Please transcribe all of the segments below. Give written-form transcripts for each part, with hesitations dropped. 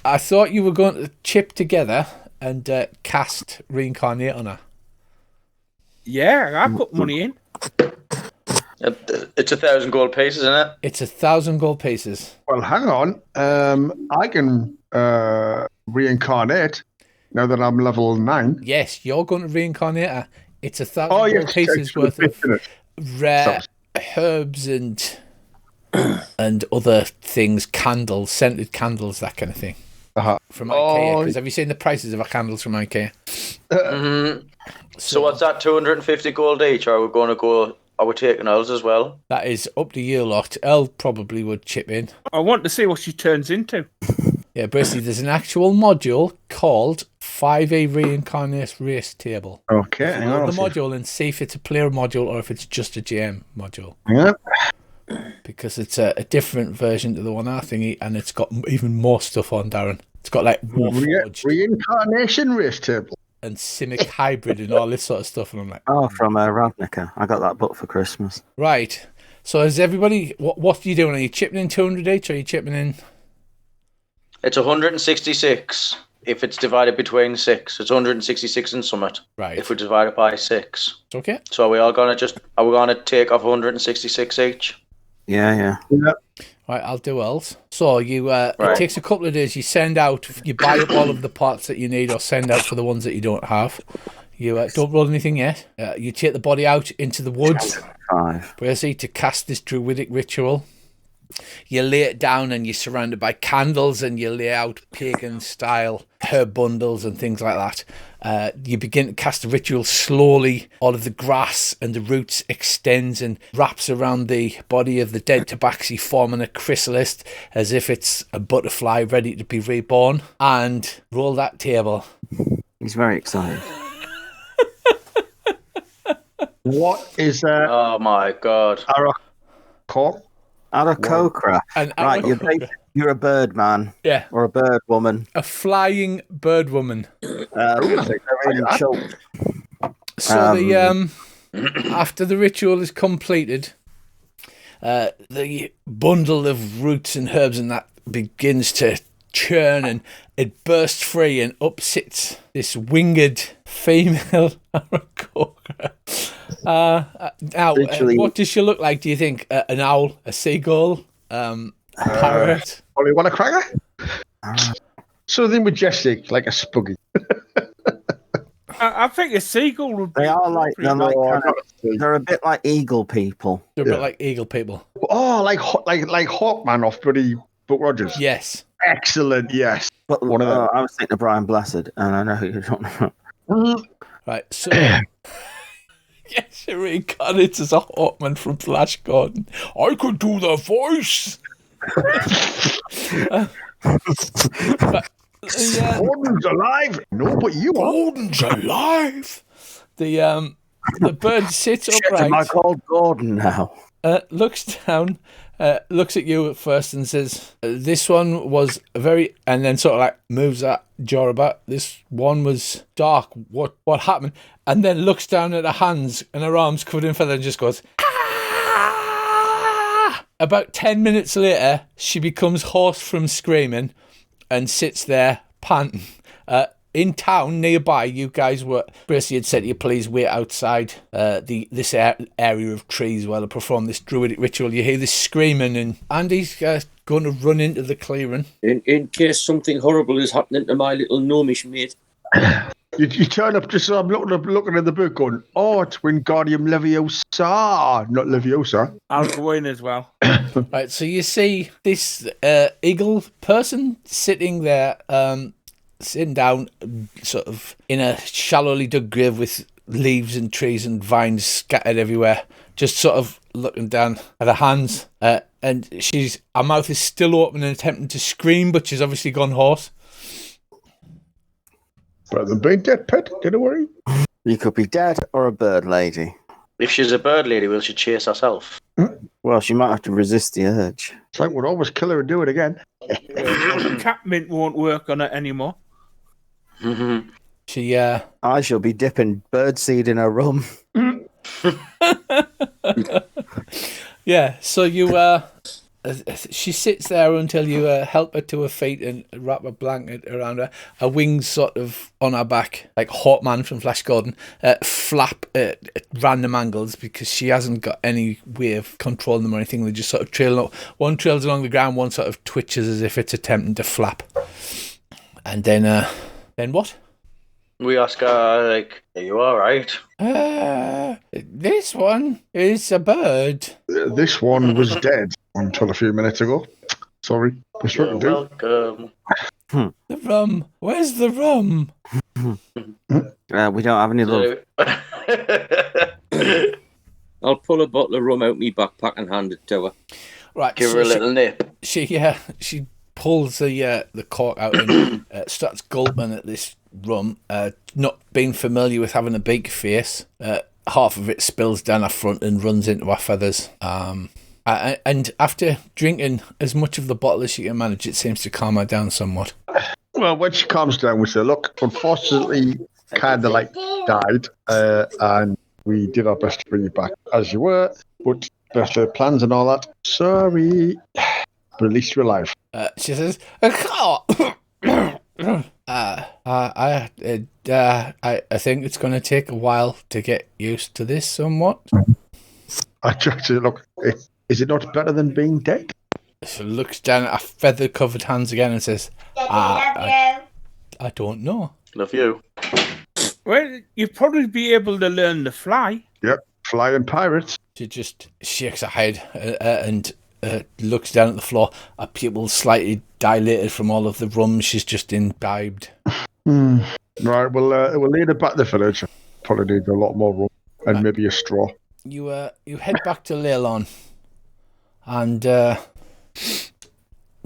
I thought you were going to chip together and cast reincarnate on her. Yeah, I put money in. It's 1,000 gold pieces, isn't it? It's 1,000 gold pieces. Well, hang on. I can reincarnate now that I'm level 9. Yes, you're going to reincarnate her. It's 1,000 Oh, gold pieces worth of rare Sorry. herbs and other things, candles, scented candles, that kind of thing. From IKEA. Because have you seen the prices of our candles from IKEA? So what's that? 250 gold each, or are we going to go? Are we taking ours as well? That is up to you lot. Elle probably would chip in. I want to see what she turns into. Yeah, basically, there's an actual module called 5e Reincarnate Race Table. Okay, hang on. Load the module and see if it's a player module or if it's just a GM module. Yeah. Because it's a different version to the one I thingy, and it's got even more stuff on, Darren. It's got like Warforged Reincarnation race table. and Simic Hybrid and all this sort of stuff. And I'm like, Oh, from Ravnica. I got that book for Christmas. right. So is everybody, what are you doing? Are you chipping in 200 each, or are you chipping in? It's 166 if it's divided between 6. It's 166 in Summit. Right. If we divide it by 6. Okay. So are we all gonna take off 166 each? Yeah. Right, I'll do else. So you, it takes a couple of days. You send out, you buy up all of the parts that you need, or send out for the ones that you don't have. You don't roll anything yet. You take the body out into the woods, basically, to cast this druidic ritual. You lay it down and you're surrounded by candles, and you lay out pagan-style herb bundles and things like that. You begin to cast the ritual slowly. All of the grass and the roots extends and wraps around the body of the dead tabaxi, forming a chrysalis as if it's a butterfly ready to be reborn. And roll that table. He's very excited. What is Oh my god. Arakok? Arakokra. Right, Arakokra. you're a bird man. Yeah. Or a bird woman. A flying bird woman. So the after the ritual is completed, the bundle of roots and herbs and that begins to churn, and it bursts free, and up sits this winged female Arakokra. Now, what does she look like, do you think? An owl, a seagull, a parrot? Only want a cracker? Something majestic, like a spuggy. I think a seagull would be. They are like, they're a bit like eagle people. They're a bit like eagle people. Oh, like Hawkman off Buddy Buck Rogers. Yes. Excellent, yes. But One of them. I was thinking of Brian Blessed, and I know who you're talking about. Right, so... yes, she reincarnates as a Hawkman from Flash Gordon. I could do the voice! Gordon's alive! No, but you are. Gordon's alive! The bird sits upright. Am I called Gordon now? Looks down, looks at you at first and says, this one was very, and then sort of like moves that jaw about. This one was dark. What happened? And then looks down at her hands and her arms covered in feather and just goes, ah! About 10 minutes later, she becomes hoarse from screaming and sits there panting. In town nearby, you guys were basically had said to you, please wait outside this area of trees while I perform this druidic ritual. You hear this screaming, and Andy's going to run into the clearing. In case something horrible is happening to my little gnomish mate. You turn up just so I'm looking at the book going, oh, it's Wingardium Leviosa, not Leviosa. I'll go in as well. Right, so you see this eagle person sitting there, sitting down sort of in a shallowly dug grave with leaves and trees and vines scattered everywhere, just sort of looking down at her hands, and her mouth is still open and attempting to scream, but she's obviously gone hoarse. Better than being dead, pet, don't worry. You could be dead or a bird lady. If she's a bird lady, will she chase herself? Well, she might have to resist the urge. It's like we'd always kill her and do it again. Cat mint won't work on it anymore. Mm-hmm. She, I shall be dipping birdseed in her rum. yeah, so you she sits there until you help her to her feet and wrap a blanket around her. Her wings sort of on her back, like Hawkman from Flash Gordon, flap at random angles because she hasn't got any way of controlling them or anything. They just sort of trail up. One trails along the ground, one sort of twitches as if it's attempting to flap. And then what? We ask her, like, are you all right? This one is a bird. This one was dead until a few minutes ago. Sorry. You're welcome. The rum. Where's the rum? We don't have any love. I'll pull a bottle of rum out my backpack and hand it to her. Right. Give her a little nip. She pulls the cork out and starts gulping at this rum. Not being familiar with having a big face, half of it spills down her front and runs into her feathers. And after drinking as much of the bottle as she can manage, it seems to calm her down somewhat. Well, when she calms down, we say, look, unfortunately, Candlelight died, and we did our best to bring you back as you were, but better plans and all that. Sorry. But at least you're alive. She says, I think it's going to take a while to get used to this somewhat. I try to look, is it not better than being dead? She looks down at her feather-covered hands again and says, I don't know. Love you. Well, you'd probably be able to learn to fly. Yep, flying pirates. She just shakes her head and looks down at the floor. Her pupils slightly dilated from all of the rum she's just imbibed. Right, we'll lead her back to the village. Probably need a lot more rum and maybe a straw. You head back to Leylon, and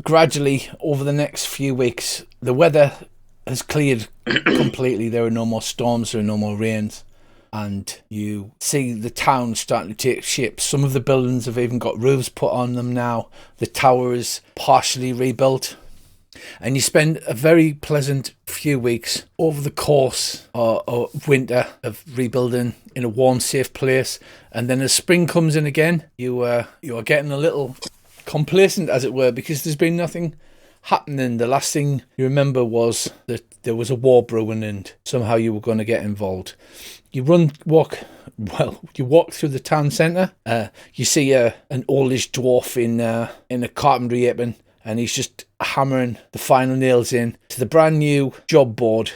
gradually over the next few weeks, the weather has cleared completely. There are no more storms, there are no more rains, and you see the town starting to take shape. Some of the buildings have even got roofs put on them now. The tower is partially rebuilt. And you spend a very pleasant few weeks over the course of winter of rebuilding in a warm, safe place. And then as spring comes in again, you are getting a little complacent, as it were, because there's been nothing happening. The last thing you remember was that there was a war brewing and somehow you were going to get involved. You walk through the town centre. You see an oldish dwarf in a carpentry apron, and he's just hammering the final nails in to the brand new job board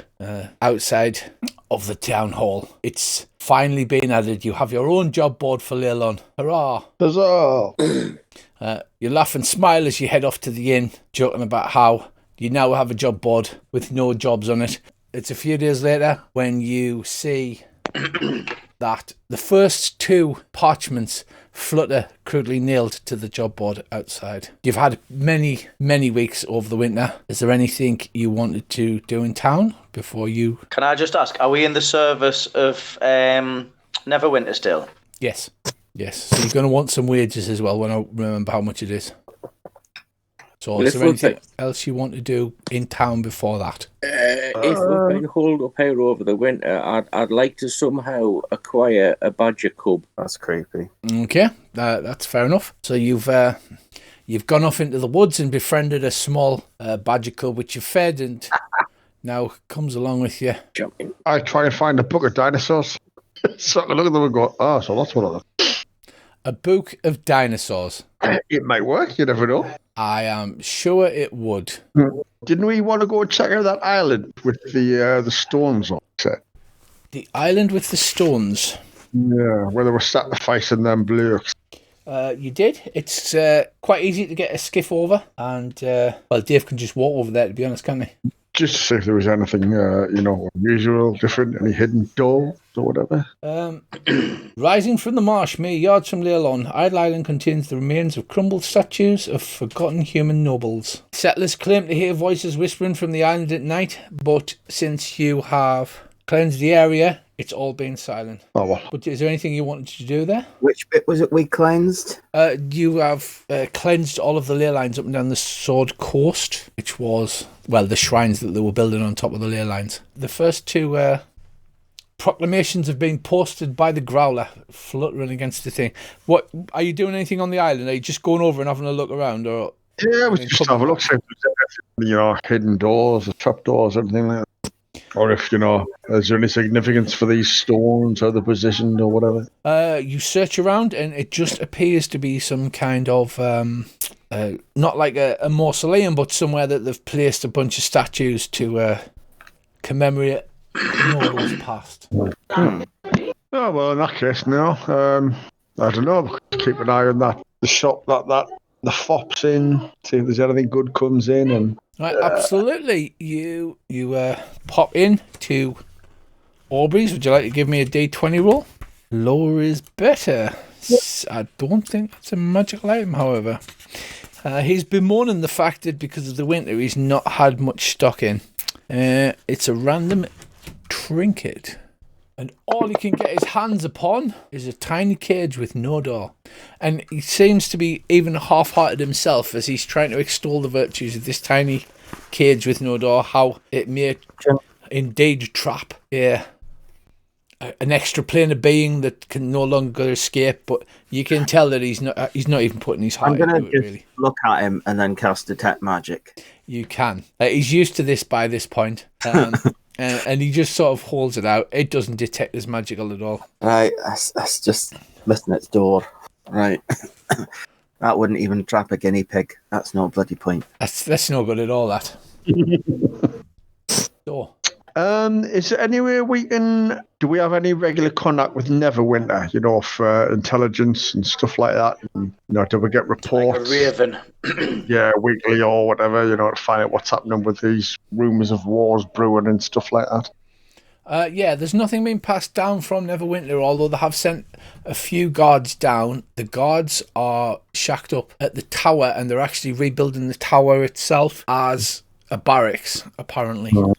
outside of the town hall. It's finally been added. You have your own job board for Leylon. Hurrah! Huzzah! You laugh and smile as you head off to the inn, joking about how you now have a job board with no jobs on it. It's a few days later when you see that the first two parchments flutter crudely nailed to the job board outside. You've had many, many weeks over the winter. Is there anything you wanted to do in town before you... Can I just ask, are we in the service of Neverwinter still? Yes. So you're going to want some wages as well when I remember how much it is. So is there anything else you want to do in town before that? If we've been holed up here over the winter, I'd like to somehow acquire a badger cub. That's creepy. Okay, that's fair enough. So you've gone off into the woods and befriended a small badger cub, which you've fed and now comes along with you. Jumping. I try and find a book of dinosaurs. So I can look at them and go, so that's one of them. A book of dinosaurs. It might work, you never know. I am sure it would. Didn't we want to go and check out that island with the stones on it? The island with the stones. Yeah, where they were sacrificing them blokes. You did. It's quite easy to get a skiff over, and Dave can just walk over there, to be honest, can't he? Just to see if there was anything, unusual, different, any hidden doors or whatever. Rising from the marsh, mere yards from Leylon, Idle Island contains the remains of crumbled statues of forgotten human nobles. Settlers claim to hear voices whispering from the island at night, but since you have cleansed the area, it's all been silent. Oh, well. But is there anything you wanted to do there? Which bit was it we cleansed? You have cleansed all of the ley lines up and down the Sword Coast, which was, the shrines that they were building on top of the ley lines. The first two proclamations have been posted by the growler fluttering against the thing. What are you doing? Anything on the island? Are you just going over and having a look around, or Yeah, we just have a look, see if there's any, hidden doors, or trap doors, everything like that. Or if, is there any significance for these stones, how they're positioned, or whatever? You search around, and it just appears to be some kind of not like a mausoleum, but somewhere that they've placed a bunch of statues to commemorate Nordal's past. Oh, well, in that case, no. I don't know. Keep an eye on that. The shop that the fop's in. See if there's anything good comes in. And right, absolutely. You pop in to Aubrey's. Would you like to give me a D20 roll? Lower is better. I don't think it's a magical item, however. He's bemoaning the fact that because of the winter, he's not had much stock in. It's a random trinket. And all he can get his hands upon is a tiny cage with no door. And he seems to be even half-hearted himself as he's trying to extol the virtues of this tiny cage with no door, how it may indeed trap an extra plane of being that can no longer escape. But you can tell that he's not even putting his heart into it, really. Look at him and then cast Detect Magic. You can. He's used to this by this point. And he just sort of holds it out. It doesn't detect as magical at all. Right, that's just missing its door. Right. That wouldn't even trap a guinea pig. That's no bloody point. That's no good at all, that. So. Is there anywhere do we have any regular contact with Neverwinter, for intelligence and stuff like that? And, do we get reports? Like a raven. Yeah, weekly or whatever, to find out what's happening with these rumours of wars brewing and stuff like that? Yeah, there's nothing being passed down from Neverwinter, although they have sent a few guards down. The guards are shacked up at the tower, and they're actually rebuilding the tower itself as a barracks, apparently. I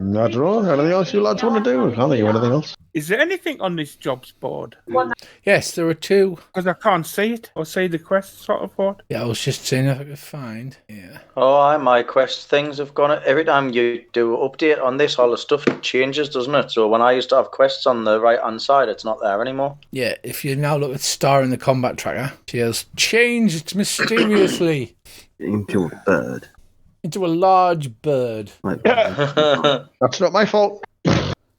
don't know. Anything else you lads want to do? I can't think of anything else. Is there anything on this jobs board? Yes, there are two. Because I can't see it or see the quest sort of board. Yeah, I was just seeing if I could find. Yeah. Oh, my quest things have gone. Every time you do an update on this, all the stuff changes, doesn't it? So when I used to have quests on the right hand side, it's not there anymore. Yeah, if you now look at Star in the combat tracker, she has changed mysteriously into a bird. Into a large bird. That's not my fault.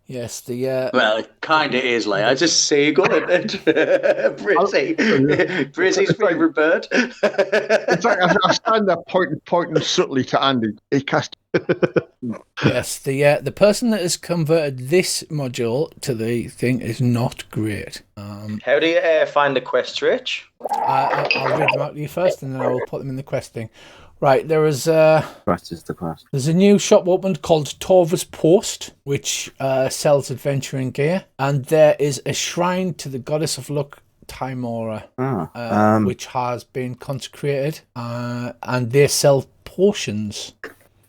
Yes, the well, it kind of is like I just seagull, isn't it? Brizzy's favourite bird. It's like I stand there pointing subtly to Andy. He cast. Yes, the person that has converted this module to the thing is not great. How do you find the quest, Rich? I'll read them out to you first, and then I will put them in the quest thing. Right, there's a new shop opened called Torva's Post, which sells adventuring gear, and there is a shrine to the goddess of luck, Timora, which has been consecrated, and they sell potions.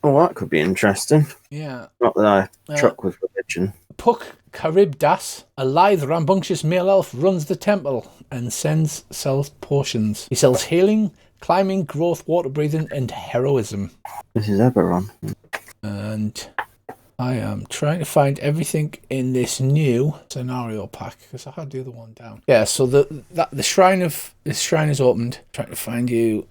Oh, that could be interesting. Yeah. Not that I truck with religion. Puck Charybdas, a lithe, rambunctious male elf, runs the temple and sells potions. He sells healing, climbing, growth, water breathing, and heroism. This is Eberron. And I am trying to find everything in this new scenario pack because I had the other one down. Yeah, so the shrine is opened. Trying to find you.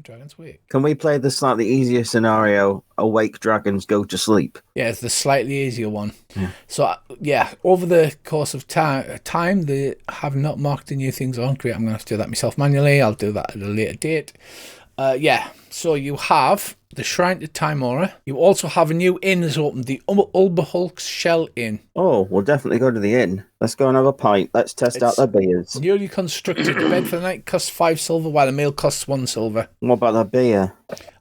Dragon's Wake. Can we play the slightly easier scenario? Awake dragons go to sleep. Yeah, it's the slightly easier one. Yeah. So over the course of time, they have not marked the new things on. Great, I'm going to have to do that myself manually. I'll do that at a later date. So you have the Shrine to Timora. You also have a new inn that's opened, the Ulberhulk's Shell Inn. Oh, we'll definitely go to the inn. Let's go and have a pint. Let's test out their beers. Newly constructed. The bed for the night costs 5 silver, while a meal costs 1 silver. What about the beer?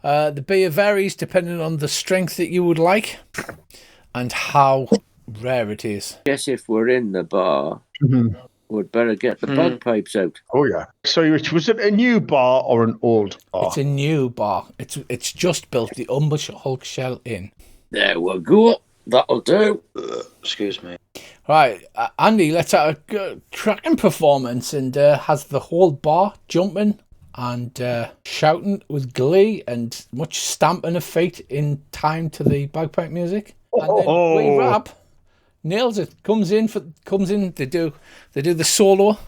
The beer varies depending on the strength that you would like and how rare it is. I guess if we're in the bar, we'd better get the bagpipes out. Oh, yeah. So was it a new bar or an old bar? It's a new bar. It's just built, the Ulberhulk Shell Inn. There we go. That'll do. Excuse me. Right, Andy, let's have a cracking performance and has the whole bar jumping and shouting with glee and much stamping of feet in time to the bagpipe music. And then we wrap nails it. Comes in. They do the solo.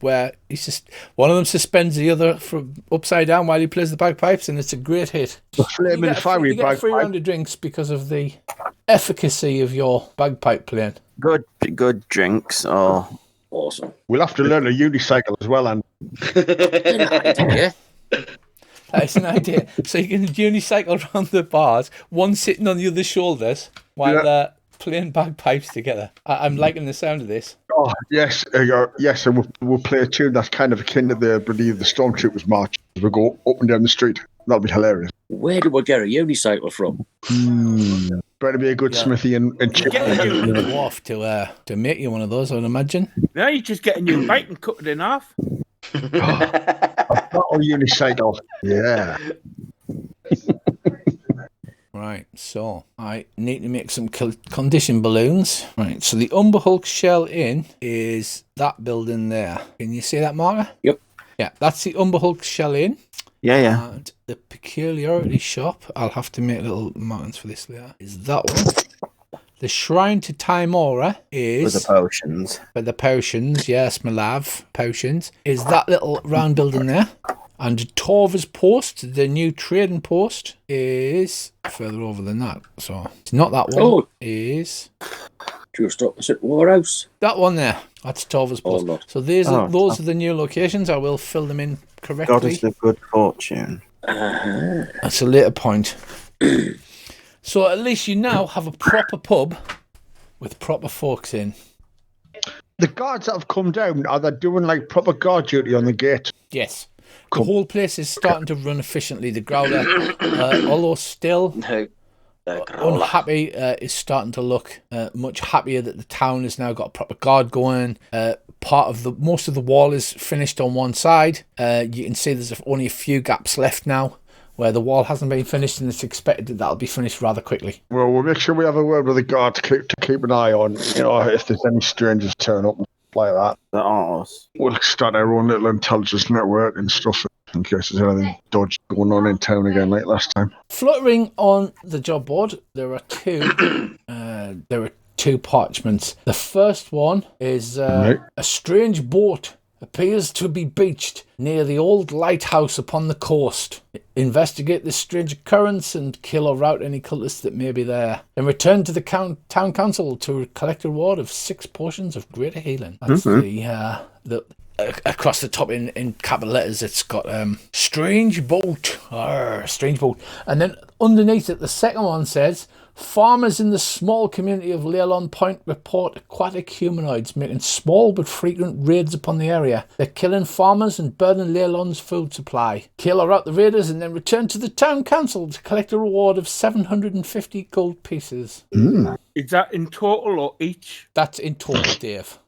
Where he's just one of them suspends the other from upside down while he plays the bagpipes, and it's a great hit. The flaming fiery you get a free bagpipe. round of drinks because of the efficacy of your bagpipe playing. Good drinks. Oh, Awesome. We'll have to learn a unicycle as well, and Yeah. That's an idea. So you can unicycle around the bars, one sitting on the other's shoulders while they're playing bagpipes together. I'm liking the sound of this. oh yes, yes, and we'll play a tune that's kind of akin to the Stormtroopers march as we go up and down the street. That'll be hilarious. Where do we get a unicycle from? Better be a good smithy and chip. Get a dwarf to make you one of those, I would imagine. Now you just get a new bike and cut it in half. I've got a unicycle. Yeah. Right, so I need to make some condition balloons. Right, so the Umberhulk Shell Inn is that building there. Can you see that marker? Yep. Yeah, that's the Umberhulk Shell Inn. yeah. And the Peculiarity Shop, I'll have to make little markings for this later, is that one. The Shrine to Timora is... With the potions. For the potions, yes, my love, potions, is that little round building there. And Torva's Post, the new trading post, is further over than that. So it's not that one. Oh. Is Just opposite Warhouse. that one there. That's Torva's Post. Lord. So those are the new locations. I will fill them in correctly. Goddess of good fortune. That's a later point. So at least you now have a proper pub with proper folks in. The guards that have come down, are they doing like proper guard duty on the gate? Yes. The whole place is starting to run efficiently. The Growler, although still unhappy, is starting to look much happier that the town has now got a proper guard going. Most of the wall is finished on one side. You can see there's only a few gaps left now where the wall hasn't been finished, and it's expected that that'll be finished rather quickly. Well, we'll make sure we have a word with the guard to keep an eye on, if there's any strangers turn up and stuff like that. The arse. We'll start our own little intelligence network and stuff in case there's anything dodgy going on in town again like last time. Fluttering on the job board, there are two parchments. The first one is a strange boat appears to be beached near the old lighthouse upon the coast. Investigate this strange occurrence and kill or rout any cultists that may be there. Then return to the town council to collect a reward of 6 potions of greater healing. That's the across the top in capital letters, it's got strange boat. Strange boat. And then underneath it, the second one says, farmers in the small community of Leylon Point report aquatic humanoids making small but frequent raids upon the area. They're killing farmers and burning Leylon's food supply. Kill or out the raiders and then return to the town council to collect a reward of 750 gold pieces. Is that in total or each? That's in total, Dave.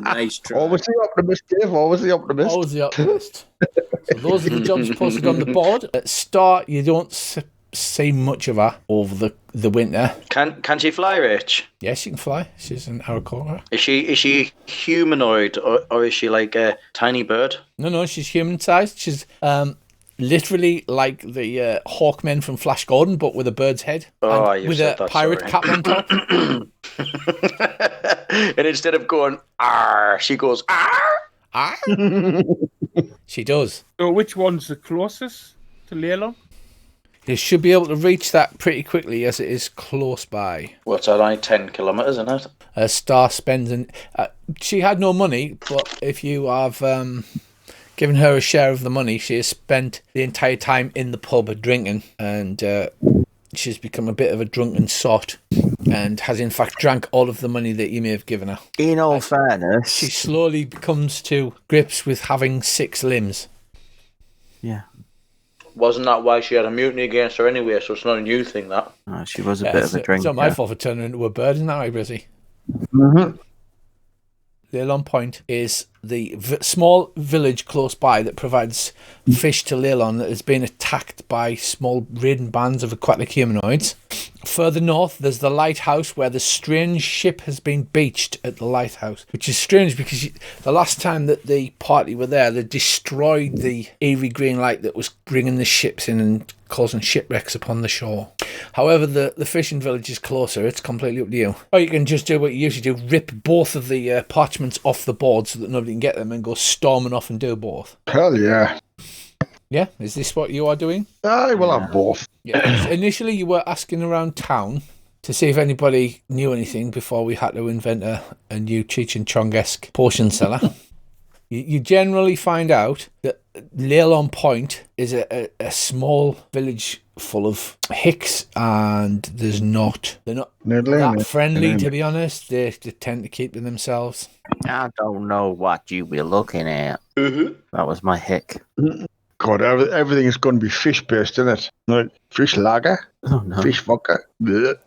Nice try. Always the optimist, Dave. Always the optimist. Always the optimist. So those are the jobs posted on the board. At start, you don't see much of her over the winter. Can she fly, Rich? Yes, she can fly. She's an Arakoa. Is she humanoid or is she like a tiny bird? No, she's human sized. She's literally like the Hawkmen from Flash Gordon, but with a bird's head. Oh, and you with said a that, pirate sorry. cap on top. And instead of going "arr," she goes "arr." Ah, she does. So which one's the closest to Leylon? You should be able to reach that pretty quickly as it is close by. What's that, like 10 kilometres, isn't it? Star spends she had no money, but if you have given her a share of the money, she has spent the entire time in the pub drinking, and she's become a bit of a drunken sot and has in fact drank all of the money that you may have given her. In all fairness, She slowly comes to grips with having 6 limbs. yeah, Wasn't that why she had a mutiny against her anyway? So it's not a new thing, that. she was a bit of a drinker. It's not my fault for turning into a bird, isn't that right, Brizzy? Mm-hmm. Leylon Point is the small village close by that provides fish to Leylon that has been attacked by small raiding bands of aquatic humanoids. Further north, there's the lighthouse where the strange ship has been beached at the lighthouse, which is strange because the last time that the party were there, they destroyed the eerie green light that was bringing the ships in and causing shipwrecks upon the shore. However, the fishing village is closer. It's completely up to you. Or you can just do what you usually do, rip both of the parchments off the board so that nobody can get them and go storming off and do both. Hell yeah. Yeah, is this what you are doing? I will have both. Yeah. Initially, you were asking around town to see if anybody knew anything before we had to invent a new Cheech and Chong-esque potion seller. You generally find out that Leylon Point is a small village full of hicks, and they're not that friendly, to be honest. They tend to keep to themselves. I don't know what you be looking at. That was my hick. God, everything is going to be fish-based, isn't it? Like fish lager, fish vodka,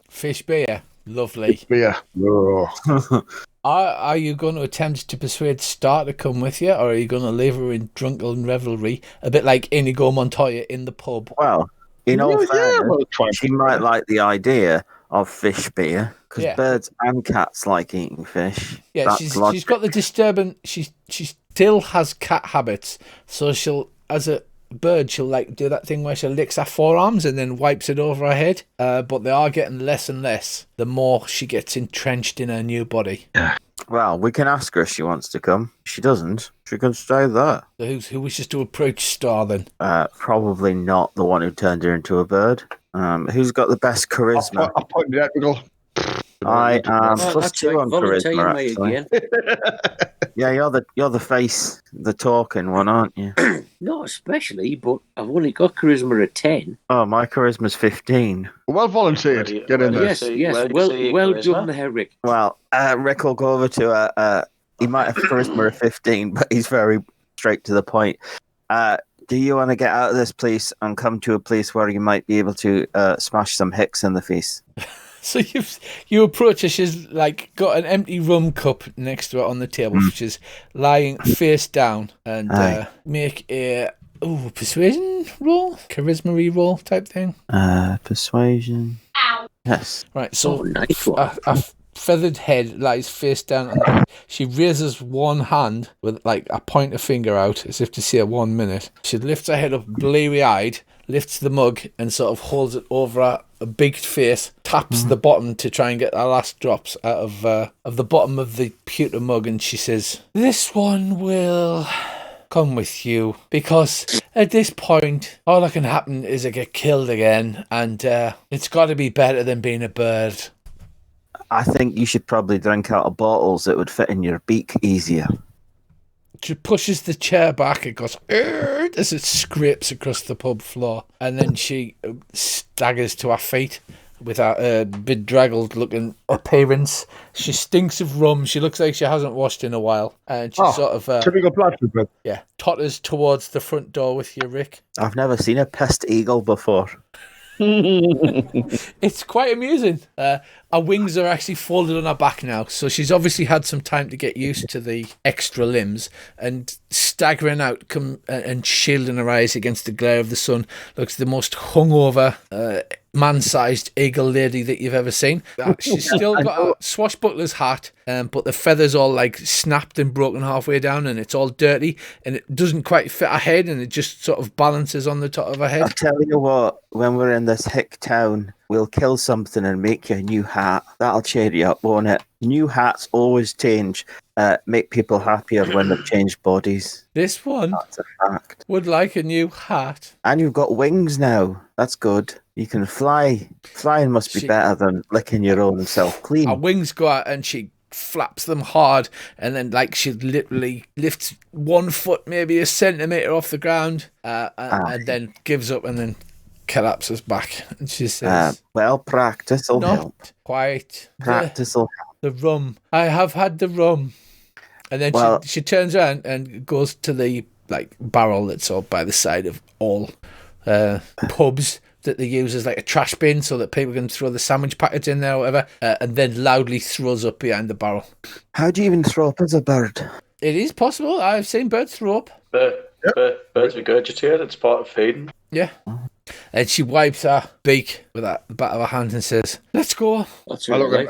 Fish beer. Lovely. fish beer. Oh. Are you going to attempt to persuade Star to come with you, or are you going to leave her in drunken revelry, a bit like Inigo Montoya in the pub? Well, in all fairness, well, she might like the idea of fish beer, because birds and cats like eating fish. Yeah, she's got the disturbance. She still has cat habits, so she'll, as a bird, she'll like do that thing where she licks her forearms and then wipes it over her head. But they are getting less and less the more she gets entrenched in her new body. Well, we can ask her if she wants to come. If she doesn't, she can stay there. So who wishes to approach Star then? Probably not the one who turned her into a bird. Who's got the best charisma? I point it out, Nicole. I am +2 on charisma, me actually. again. Yeah, you're the face, the talking one, aren't you? Not especially, but I've only got charisma at 10. Oh, my charisma's 15. Well volunteered. Get in there. Yes. Well done, Rick. Well, Rick will go over to he might have charisma of 15, but he's very straight to the point. Do you want to get out of this place and come to a place where you might be able to smash some hicks in the face? So you approach her. She's like got an empty rum cup next to her on the table. She's lying face down, and make a persuasion roll, charisma roll type thing. Persuasion. Ow. Yes. Right. So nice a feathered head lies face down on the bed. She raises one hand with like a pointer finger out, as if to say 1 minute. She lifts her head up, bleary-eyed, lifts the mug and sort of holds it over a big face, taps the bottom to try and get her last drops out of the bottom of the pewter mug, and she says, "This one will come with you, because at this point all that can happen is I get killed again, and it's got to be better than being a bird." I think you should probably drink out of bottles that would fit in your beak easier. She pushes the chair back and goes as it scrapes across the pub floor, and then she staggers to her feet with her bedraggled looking appearance. She stinks of rum. She looks like she hasn't washed in a while, and she sort of typical Bradford. totters towards the front door with you, Rick. I've never seen a pissed eagle before. It's quite amusing. Her wings are actually folded on her back now, so she's obviously had some time to get used to the extra limbs, and staggering out and shielding her eyes against the glare of the sun looks the most hungover man-sized eagle lady that you've ever seen. She's still got a swashbuckler's hat, but the feathers all like snapped and broken halfway down, and it's all dirty, and it doesn't quite fit her head, and it just sort of balances on the top of her head. I'll tell you what, when we're in this hick town, we'll kill something and make you a new hat. That'll cheer you up, won't it? New hats always make people happier when they've changed bodies. This one That's a fact. would like a new hat. And you've got wings now. That's good. You can fly. Flying must be better than licking your own self clean. Her wings go out and she flaps them hard, and then like she literally lifts 1 foot, maybe a centimetre off the ground, and then gives up and then collapses back. And she says, well, practice will help. Not quite. Practice will help. The rum. I have had the rum. And then she turns around and goes to the like barrel that's up by the side of all pubs that they use as like a trash bin so that people can throw the sandwich packets in there or whatever, and then loudly throws up behind the barrel. How do you even throw up as a bird? It is possible. I've seen birds throw up. Birds regurgitate. It's part of feeding. Yeah. And she wipes her beak with the back of her hand and says, "Let's go." That's I look at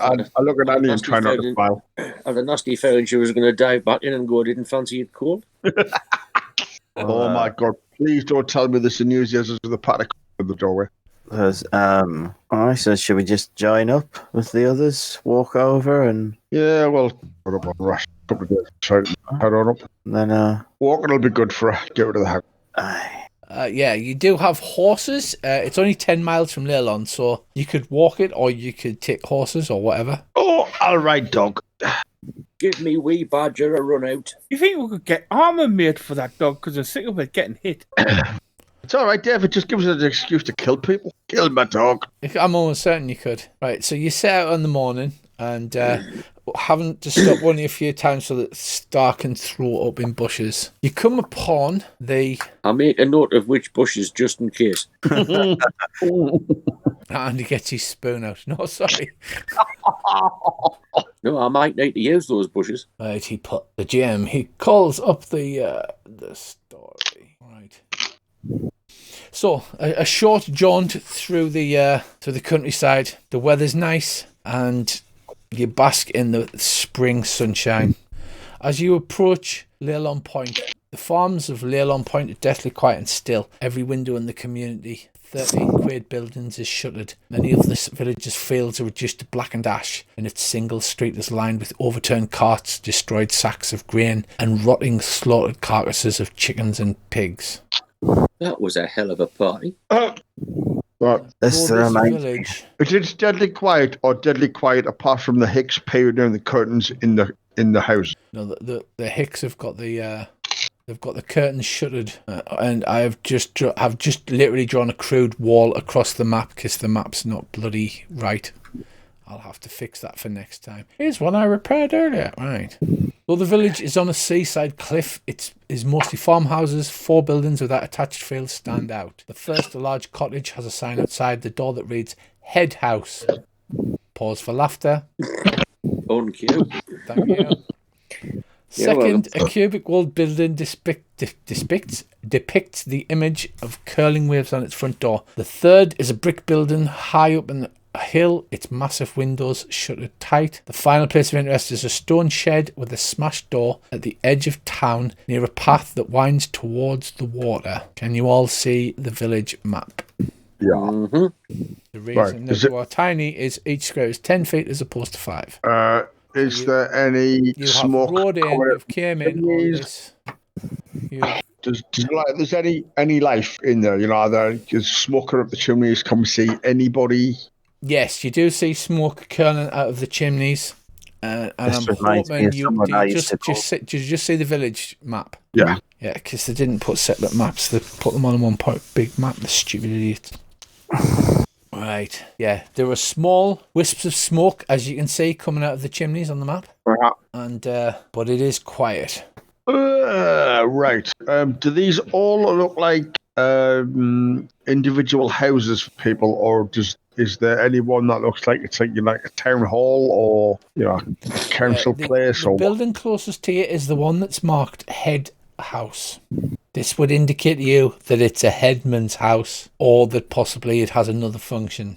Annie and try not to smile. And the nasty found she was going to dive back in and go, "Didn't fancy it cold." Oh my God! Please don't tell me this news is with the paddock in the doorway. Alright, so should we just join up with the others, walk over, and Yeah, well, put up on rush. Couple of days, try to head on up. then Walking will be good for get rid of the house. aye. Yeah, you do have horses. It's only 10 miles from Leilon, so you could walk it or you could take horses or whatever. Oh, all right, dog. Give me wee badger a run out. You think we could get armor made for that dog because I'm sick of it getting hit? It's all right, David. Just give us an excuse to kill people. Kill my dog. I'm almost certain you could. Right, so you set out in the morning and having to stop only a few times so that Star can throw up in bushes. You come upon the... I'll make a note of which bushes just in case. And he gets his spoon out. No, sorry. No, I might need to use those bushes. Right, he put the gem. He calls up the story. Right. So a short jaunt through the countryside. The weather's nice, and you bask in the spring sunshine. As you approach Leilon Point, the farms of Leilon Point are deathly quiet and still. Every window in the community, 13 great buildings, is shuttered. Many of the village's fields are reduced to blackened ash, and its single street is lined with overturned carts, destroyed sacks of grain, and rotting slaughtered carcasses of chickens and pigs. That was a hell of a party. Right. This For this reminds village, Is it deadly quiet or deadly quiet apart from the Hicks peering down the curtains in the house? no, the Hicks have got the they've got the curtains shuttered, and I've just literally drawn a crude wall across the map because the map's not bloody right. I'll have to fix that for next time. Here's one I repaired earlier. Right. Though the village is on a seaside cliff, it is mostly farmhouses. 4 buildings without attached fields stand out. The first, a large cottage, has a sign outside the door that reads "Head House." Pause for laughter. Cute. Thank you. Second, a cubic walled building depicts the image of curling waves on its front door. The third is a brick building high up in a hill, its massive windows shuttered tight. The final place of interest is a stone shed with a smashed door at the edge of town near a path that winds towards the water. Can you all see the village map? Yeah. Mm-hmm. The reason that you are tiny is each square is 10 feet as opposed to 5. Is there any You smoke? have rode in, you've came in, all chimneys? this. There's any life in there? You know, are there is smoking up the chimneys? Come see anybody? Yes, you do see smoke curling out of the chimneys, and I'm reminds me hoping of you someone I used to just see the village map. Yeah. Yeah, because they didn't put separate maps; they put them on one big map. The stupid idiots. Right. Yeah, there are small wisps of smoke, as you can see, coming out of the chimneys on the map, and but it is quiet. Right. Do these all look like individual houses for people, or is there any one that looks like it's like a town hall or a council place? The or building closest to you is the one that's marked Head House. This would indicate to you that it's a headman's house, or that possibly it has another function.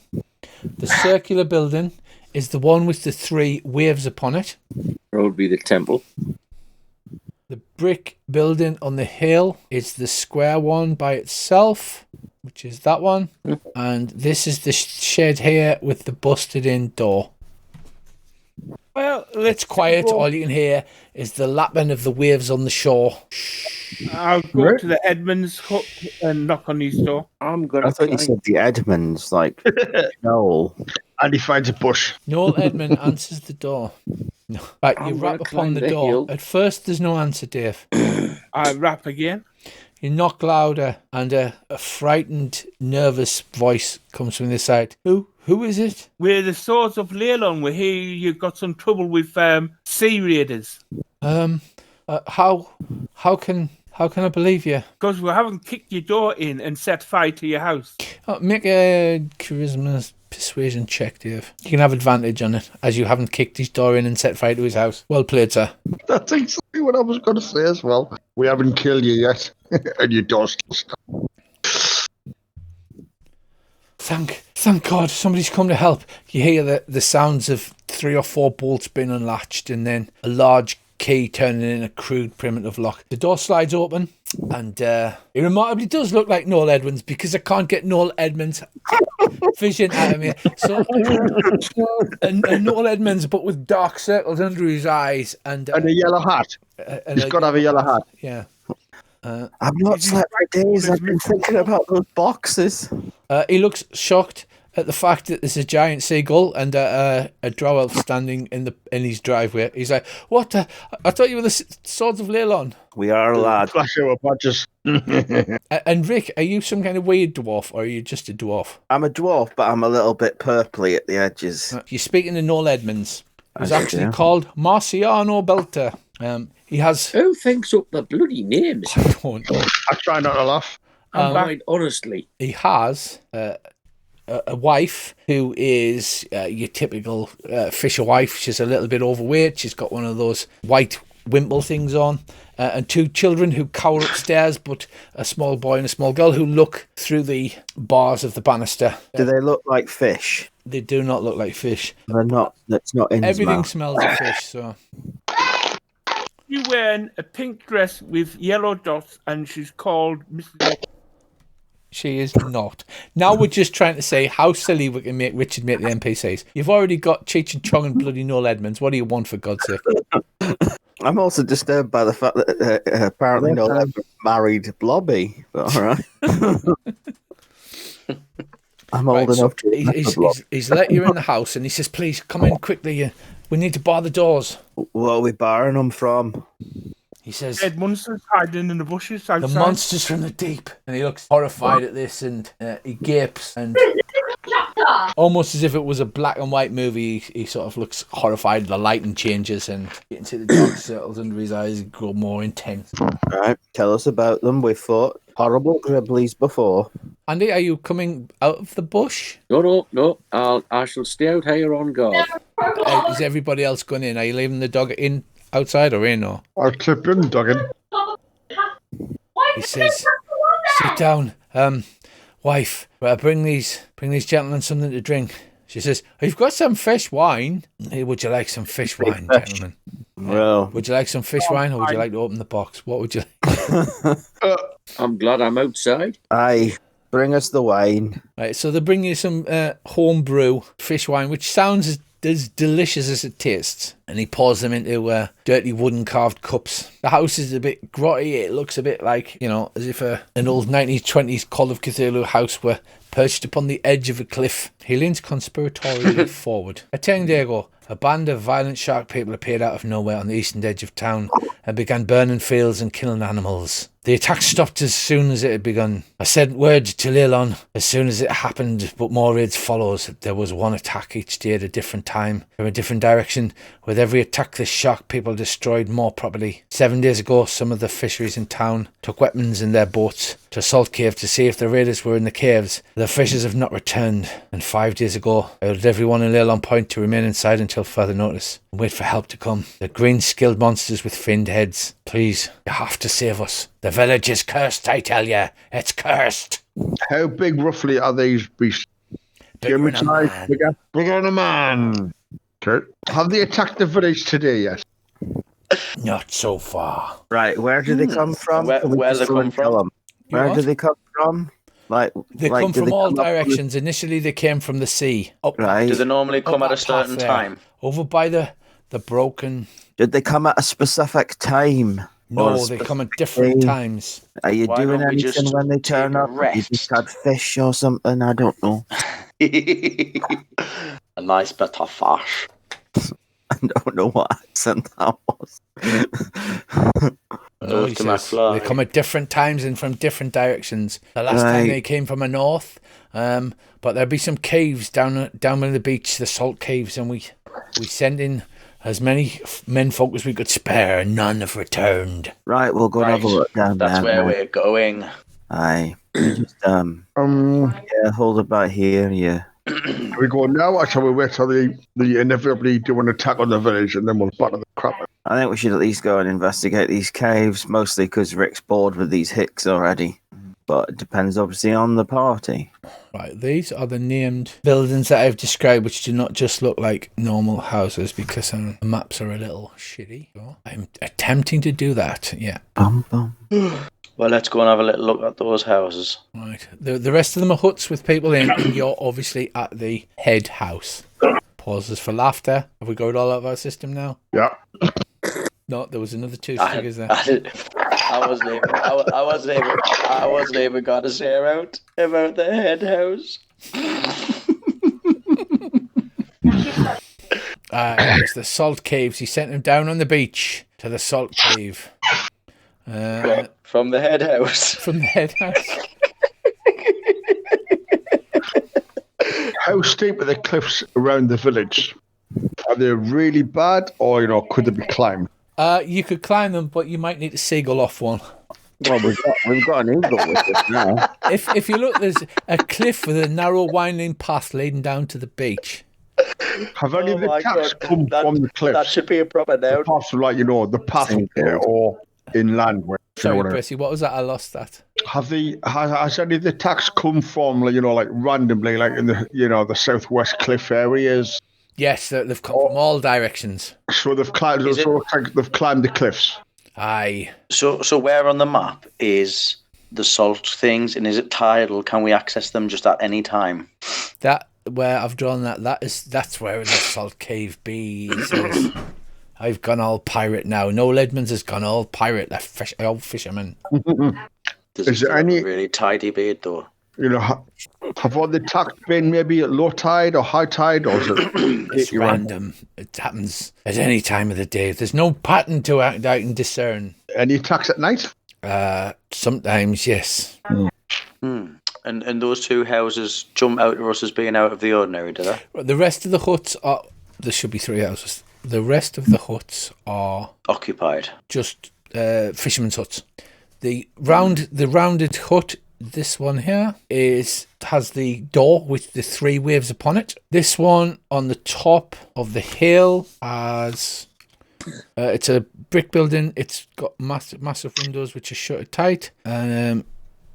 The circular building is the one with the 3 waves upon it. That would be the temple. The brick building on the hill is the square one by itself, which is that one. And this is the shed here with the busted in door. Well, It's quiet. All you can hear is the lapping of the waves on the shore. I'll go to the Edmonds hut and knock on his door. I'm gonna. I thought you said the Edmonds, like Noel. and he finds a bush. Noel Edmund answers the door. No. Right, you I'm rap gonna upon climb the the door. hill. At first, there's no answer, Dave. I rap again. You knock louder, and a frightened, nervous voice comes from this side. Who is it? We're the Swords of Leilon. We hear you got some trouble with sea raiders. How can I believe you? Because we haven't kicked your door in and set fire to your house. Make a charisma persuasion check, Dave. You can have advantage on it, as you haven't kicked his door in and set fire to his house. Well played, sir. That's exactly what I was going to say as well. We haven't killed you yet, and your door's still stuck. Thank God, somebody's come to help. You hear the sounds of 3 or 4 bolts being unlatched and then a large key turning in a crude primitive lock. The door slides open and it remarkably does look like Noel Edmonds, because I can't get Noel Edmonds' vision out of me. So and Noel Edmonds, but with dark circles under his eyes and a yellow hat. He's got to have a yellow hat. Yeah. I've not slept for days. I've been thinking about those boxes. He looks shocked at the fact that there's a giant seagull and a drow elf standing in his driveway. He's like, "What? I thought you were the Swords of Leilon." We are allowed. Flash out of badges. And Rick, are you some kind of weird dwarf, or are you just a dwarf? I'm a dwarf, but I'm a little bit purpley at the edges. You're speaking to Noel Edmonds. He's actually called Marciano Belter. He has... Who thinks up the bloody names? I don't know. I try not to laugh. Honestly. He has a wife who is your typical fisher wife. She's a little bit overweight. She's got one of those white wimple things on. And 2 children who cower upstairs, but a small boy and a small girl who look through the bars of the banister. Do they look like fish? They do not look like fish. They're not. That's not in his Everything mouth. smells of fish, so... She's wearing a pink dress with yellow dots, and she's called Mrs. She is not. Now we're just trying to say how silly we can make Richard make the NPCs. You've already got Cheech and Chong and bloody Noel Edmonds. What do you want, for God's sake? I'm also disturbed by the fact that apparently Noel Edmonds married Blobby. But all right. I'm old enough to... He's let you in the house, and he says, "Please, come in quickly. We need to bar the doors." Where are we barring them from? He says, Dead monsters hiding in the bushes outside. "The monsters from the deep." And he looks horrified at this, and he gapes, and almost as if it was a black and white movie, he sort of looks horrified. The lighting changes, and you can see the dark circles under his eyes grow more intense. All right, tell us about them. We fought horrible gribblies before. Andy, are you coming out of the bush? No. I shall stay out here on guard. Is everybody else going in? Are you leaving the dog in outside or in? Or I'll clip in, Duggan. he says, "Sit down, wife. Bring these gentlemen something to drink." She says, "You've got some fish wine. Hey, would you like some fish wine, gentlemen? Well, Would you like some fish wine, or would you like to open the box? What would you like?" I'm glad I'm outside. aye, bring us the wine. Right, so they bring you some homebrew fish wine, which sounds as delicious as it tastes. And he pours them into dirty wooden carved cups. The house is a bit grotty. It looks a bit like, as if an old 1920s, 20s Call of Cthulhu house were perched upon the edge of a cliff. He leans conspiratorially forward. 10 days ago, a band of violent shark people appeared out of nowhere on the eastern edge of town and began burning fields and killing animals. The attack stopped as soon as it had begun. I sent word to Leilon as soon as it happened, but more raids follows. There was one attack each day at a different time, from a different direction. With every attack, the shark people destroyed more property. 7 days ago, some of the fisheries in town took weapons in their boats to Salt Cave to see if the raiders were in the caves. The fishers have not returned. And 5 days ago, I ordered everyone in Leilon Point to remain inside until further notice and wait for help to come. The green skilled monsters with finned heads. Please, you have to save us. The village is cursed, I tell you. It's cursed. How big, roughly, are these beasts? Bigger than a man. Bigger than a man. Okay. Have they attacked the village today yet? Not so far. Right, where do they come from? Where they come from? Where do they come from? They come from all directions. Initially, they came from the sea. Up, Right. Do they normally come up at a that certain path there. time? Over by the broken... Did they come at a specific time? No, they come at different times. Are you Why doing don't we anything just when they turn take a up? You rest? just had fish or something? I don't know. A nice bit of fish. I don't know what accent that was. No, he to says, McFly. they come at different times and from different directions. The last time Right. they came from a north, but there'll be some caves down by the beach, the salt caves, and we send in as many men folk as we could spare, and none have returned. Right, we'll go and have a look down there. That's where then. we're going. Aye. Just, yeah, hold about here, yeah. Can we go now, or shall we wait till they inevitably do an attack on the village and then we'll batter the crap out? I think we should at least go and investigate these caves, mostly because Rick's bored with these hicks already. but it depends obviously on the party. Right, these are the named buildings that I've described, which do not just look like normal houses because the maps are a little shitty. So I'm attempting to do that, yeah. Bum, bum. Well, let's go and have a little look at those houses. Right, the rest of them are huts with people in, and you're obviously at the head house. Pauses for laughter. Have we got all of our system now? Yeah. No, there was another 2 stickers there. I wasn't even gonna say about the head house. It's the salt caves. He sent him down on the beach to the salt cave. From the head house. From the head house. How steep are the cliffs around the village? Are they really bad, or could they be climbed? You could climb them, but you might need to seagull off one. Well, we've got an eagle with us now. If you look, there's a cliff with a narrow winding path leading down to the beach. Have any of the attacks come from the cliffs? That should be a proper noun. Apart from the path up there or inland. Sorry, Percy, what was that? I lost that. Has any of the attacks come from randomly, like in the southwest cliff areas? Yes, they've come from all directions. So they've climbed. They've climbed the cliffs. Aye. So where on the map is the salt things, and is it tidal? Can we access them just at any time? That where I've drawn that's where the salt cave be. It says, I've gone all pirate now. Noel Edmonds has gone all pirate. That old fisherman. Is there any really tidy beard though? Have all the attacks been maybe at low tide or high tide, or is it? It's random. It happens at any time of the day. There's no pattern to it I can discern. Any attacks at night? Sometimes, yes. And those 2 houses jump out to us as being out of the ordinary, do they? The rest of the huts are... There should be 3 houses. The rest of the huts are... occupied. Just fishermen's huts. The rounded hut, this one here, has the door with the 3 waves upon it. This one on the top of the hill has... it's a brick building. It's got massive windows which are shut tight. And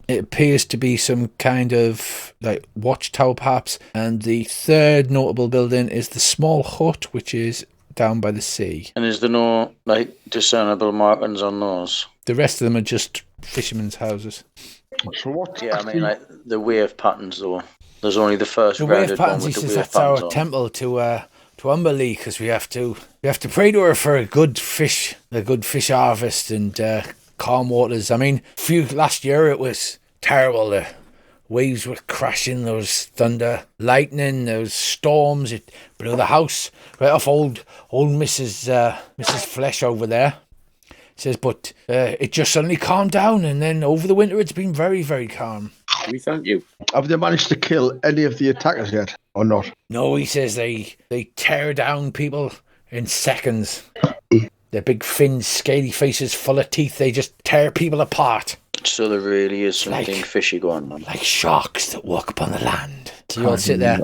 it appears to be some kind of watchtower perhaps. And the third notable building is the small hut which is down by the sea. And is there no discernible markings on those? The rest of them are just fishermen's houses. So what? Yeah, I mean the wave patterns though. There's only the first the rounded wave patterns. one with He the says wave that's our patterns on. temple to Umberlee because we have to pray to her for a good fish harvest and calm waters. I mean, last year it was terrible. The waves were crashing. There was thunder, lightning. There was storms. It blew the house right off old Mrs. Flesh over there. Says, but it just suddenly calmed down, and then over the winter it's been very, very calm. We thank you. Have they managed to kill any of the attackers yet, or not? No, he says they tear down people in seconds. Their big fins, scaly faces full of teeth, they just tear people apart. So there really is something fishy going on. Like sharks that walk upon the land. So you all sit there.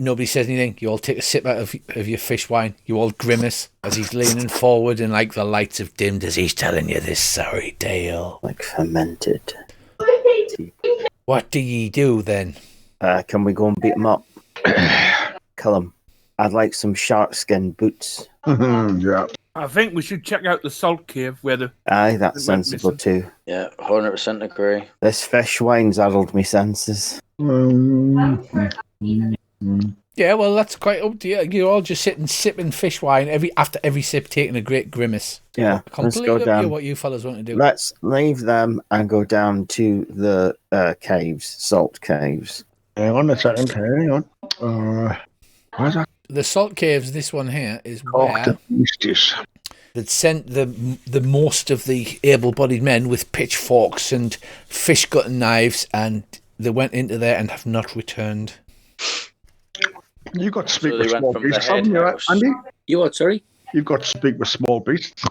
Nobody says anything. You all take a sip out of your fish wine. You all grimace as he's leaning forward and the lights have dimmed as he's telling you this sorry tale. Like fermented. What do ye do then? Can we go and beat them up? Kill them. I'd like some shark skin boots. Yeah. I think we should check out the salt cave where the... Aye, that's sensible too. Yeah, 100% agree. This fish wine's addled me senses. Yeah, well, that's quite up to you. You all just sit and sipping fish wine after every sip, taking a great grimace. Yeah, let's Completely go up to down. you what you fellas want to do. Let's leave them and go down to the caves, salt caves. Hang on a second. Hang on. Where's that? The salt caves, this one here, is where they'd sent the most of the able-bodied men with pitchforks and fish-gutting knives, and they went into there and have not returned. You got to speak So with they went small from the beasts, head haven't you, house. Andy? You what, sorry? You've got to speak with small beasts.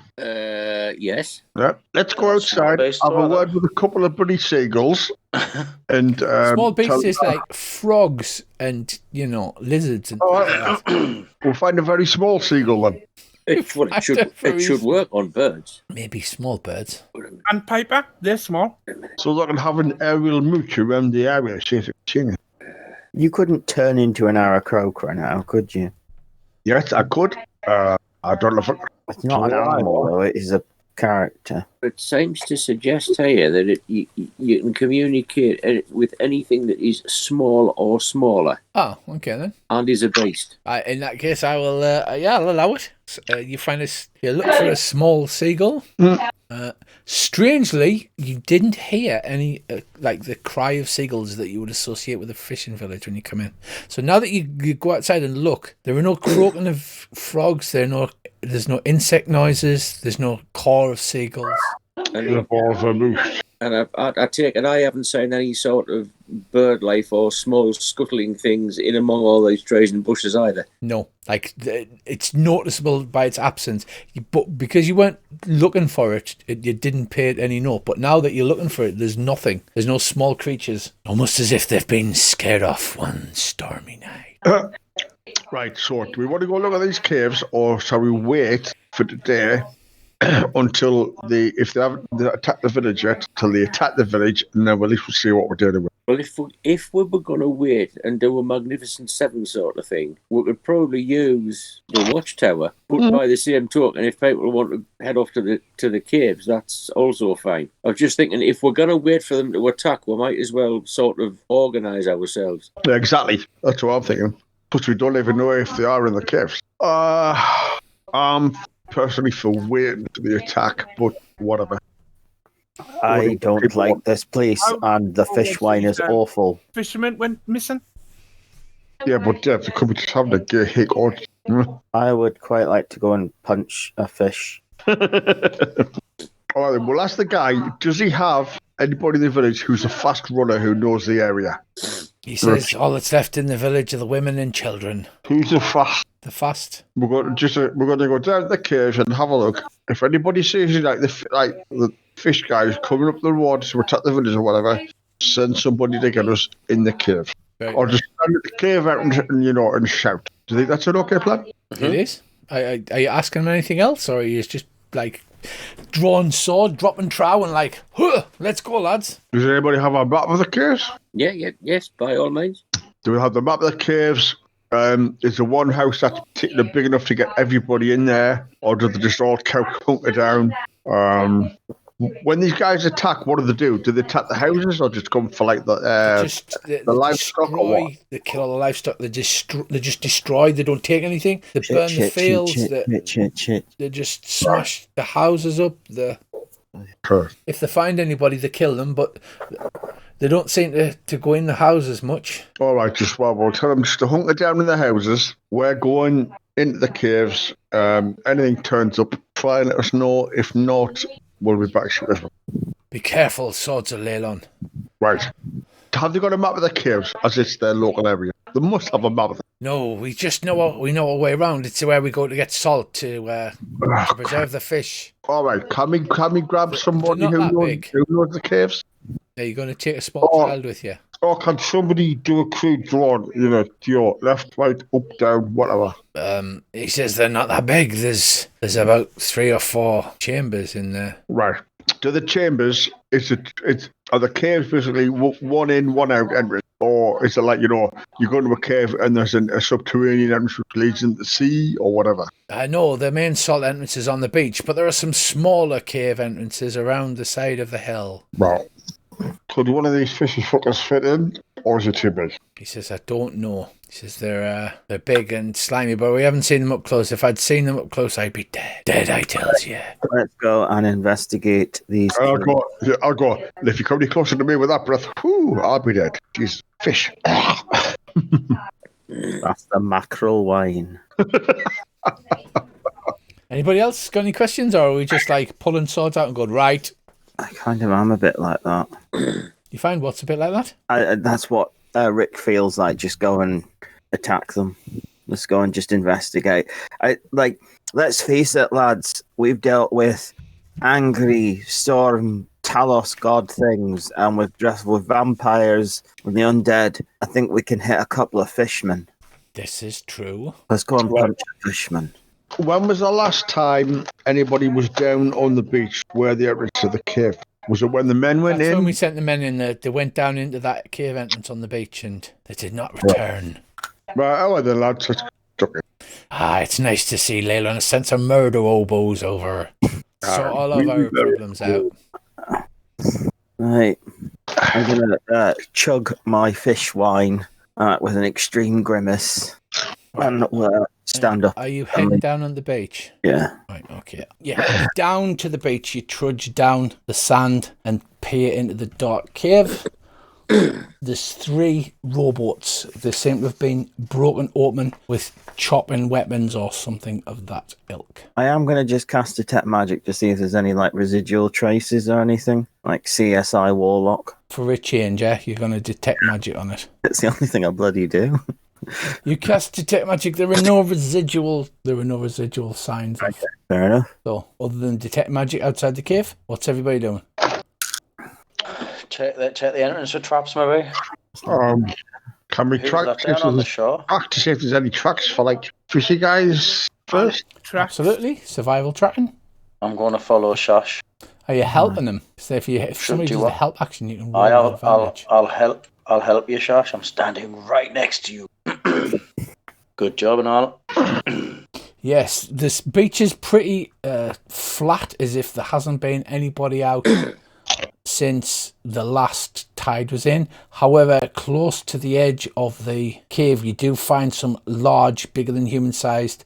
Yes. Yeah. Let's go Small outside, beasts, have a are they? word with a couple of bloody seagulls, and Small beasts tell- is like frogs and, lizards and Oh, we'll find a very small seagull then. It should work on birds. Maybe small birds. Sandpiper, they're small. So they can have an aerial mooch around the area, see if it's seen it. You couldn't turn into an Aarakocra now, could you? Yes, I could. I don't know if It's not an animal, though. It is a character. It seems to suggest here that you can communicate with anything that is small or smaller. Oh, okay then. And is a beast. In that case, I will. I'll allow it. You look for a small seagull. Strangely, you didn't hear any like the cry of seagulls that you would associate with a fishing village when you come in. So now that you go outside and look, there are no croaking of frogs. There's no insect noises. There's no call of seagulls. And I take it I haven't seen any sort of bird life or small scuttling things in among all these trees and bushes either. No, like it's noticeable by its absence. But because you weren't looking for it, you didn't pay it any note. But now that you're looking for it, there's nothing. There's no small creatures. Almost as if they've been scared off one stormy night. Right, so do we want to go look at these caves, or shall we wait for today until if they haven't attacked the village yet, till they attack the village, and then at least we'll see what we're dealing with. Well, if we were going to wait and do a Magnificent Seven sort of thing, we could probably use the watchtower. But by the same token, if people want to head off to the caves, that's also fine. I was just thinking, if we're going to wait for them to attack, we might as well sort of organise ourselves. Yeah, exactly. That's what I'm thinking. Plus, we don't even know if they are in the caves. I'm personally for waiting for the attack, but whatever. I don't like this place, and the fish wine is awful. Fishermen went missing. Yeah, but they could be just having a gay hick or. I would quite like to go and punch a fish. All right, we'll ask the guy, does he have anybody in the village who's a fast runner who knows the area? He says all that's left in the village are the women and children. Who's the fast? The fast. We're going to go down to the caves and have a look. If anybody sees the fish guys coming up the road to attack the village or whatever, send somebody to get us in the cave. Right. Or just stand at the cave out and shout. Do you think that's an okay plan? Mm-hmm. It is. Are you asking him anything else, or are you just like drawing sword, dropping trowel, and like, huh, let's go, lads? Does anybody have a map of the caves? Yes, by all means. Do we have the map of the caves? Is there one house that's particularly big enough to get everybody in there, or do they just all hunker down? When these guys attack, what do? Do they attack the houses, or just come for like the livestock? Or what? They kill all the livestock. They just destroy. They don't take anything. They burn the fields. They just smash the houses up. If they find anybody, they kill them, but they don't seem to go in the houses much. All right, we'll tell them just to hunker down in the houses. We're going into the caves. Anything turns up, try and let us know. If not, we'll be back shortly. Be careful, swords are laid on. Right. Have they got a map of the caves as it's their local area? They must have a map of it. No, we just know our way around. It's where we go to get salt to preserve the fish. All right. Can we grab somebody who knows the caves? Are you going to take a small child with you? Or can somebody do a crude draw? To your left, right, up, down, whatever. He says they're not that big. There's about 3 or 4 chambers in there. Right. Do the chambers? Are the caves basically one in, one out entrance, or is it like you go into a cave and there's a subterranean entrance which leads into the sea or whatever? I know the main salt entrance is on the beach, but there are some smaller cave entrances around the side of the hill. Well, could one of these fishy fuckers fit in, or is it too big? He says, I don't know. He says they're big and slimy, but we haven't seen them up close. If I'd seen them up close, I'd be dead. Dead, I tells you. Let's go and investigate these. I'll go. If you come any closer to me with that breath, I'll be dead. Jesus, fish. That's the mackerel wine. Anybody else got any questions, or are we just like pulling swords out and going, right? I kind of am a bit like that. You find what's a bit like that? That's what Rick feels like. Just go and attack them. Let's go and just investigate. Let's face it, lads. We've dealt with angry storm Talos god things, and with vampires and the undead. I think we can hit a couple of fishmen. This is true. Let's go and punch a fishman. when was the last time anybody was down on the beach where the entrance to the cave? Was it when the men went That's in? when we sent the men in. They went down into that cave entrance on the beach and they did not return. Right, how are the lads? It's nice to see Layla and a sense of murder oboes over. Sort all of our problems out. Right. I'm going to chug my fish wine with an extreme grimace and stand up. Are you heading down on the beach? Yeah. Right, okay. Yeah, head down to the beach. You trudge down the sand and peer into the dark cave. There's 3 rowboats. They seem to have been broken open with chopping weapons or something of that ilk. I am going to just cast Detect Magic to see if there's any like residual traces or anything, like CSI Warlock. For a change, you're going to detect magic on it. It's the only thing I bloody do. You cast Detect Magic. There are no residual signs. Okay, fair enough. So, other than Detect Magic outside the cave, what's everybody doing? Check the entrance for traps, maybe. Can we Who's track that down on the shore? to see if there's any tracks for like fishy guys first? Absolutely. Survival tracking. I'm going to follow Shash. Are you helping them? So if somebody does a help action, you can roll an advantage. I'll help you, Shash. I'm standing right next to you. Good job and all. Yes, this beach is pretty flat, as if there hasn't been anybody out since the last tide was in. However, close to the edge of the cave, you do find some large, bigger than human-sized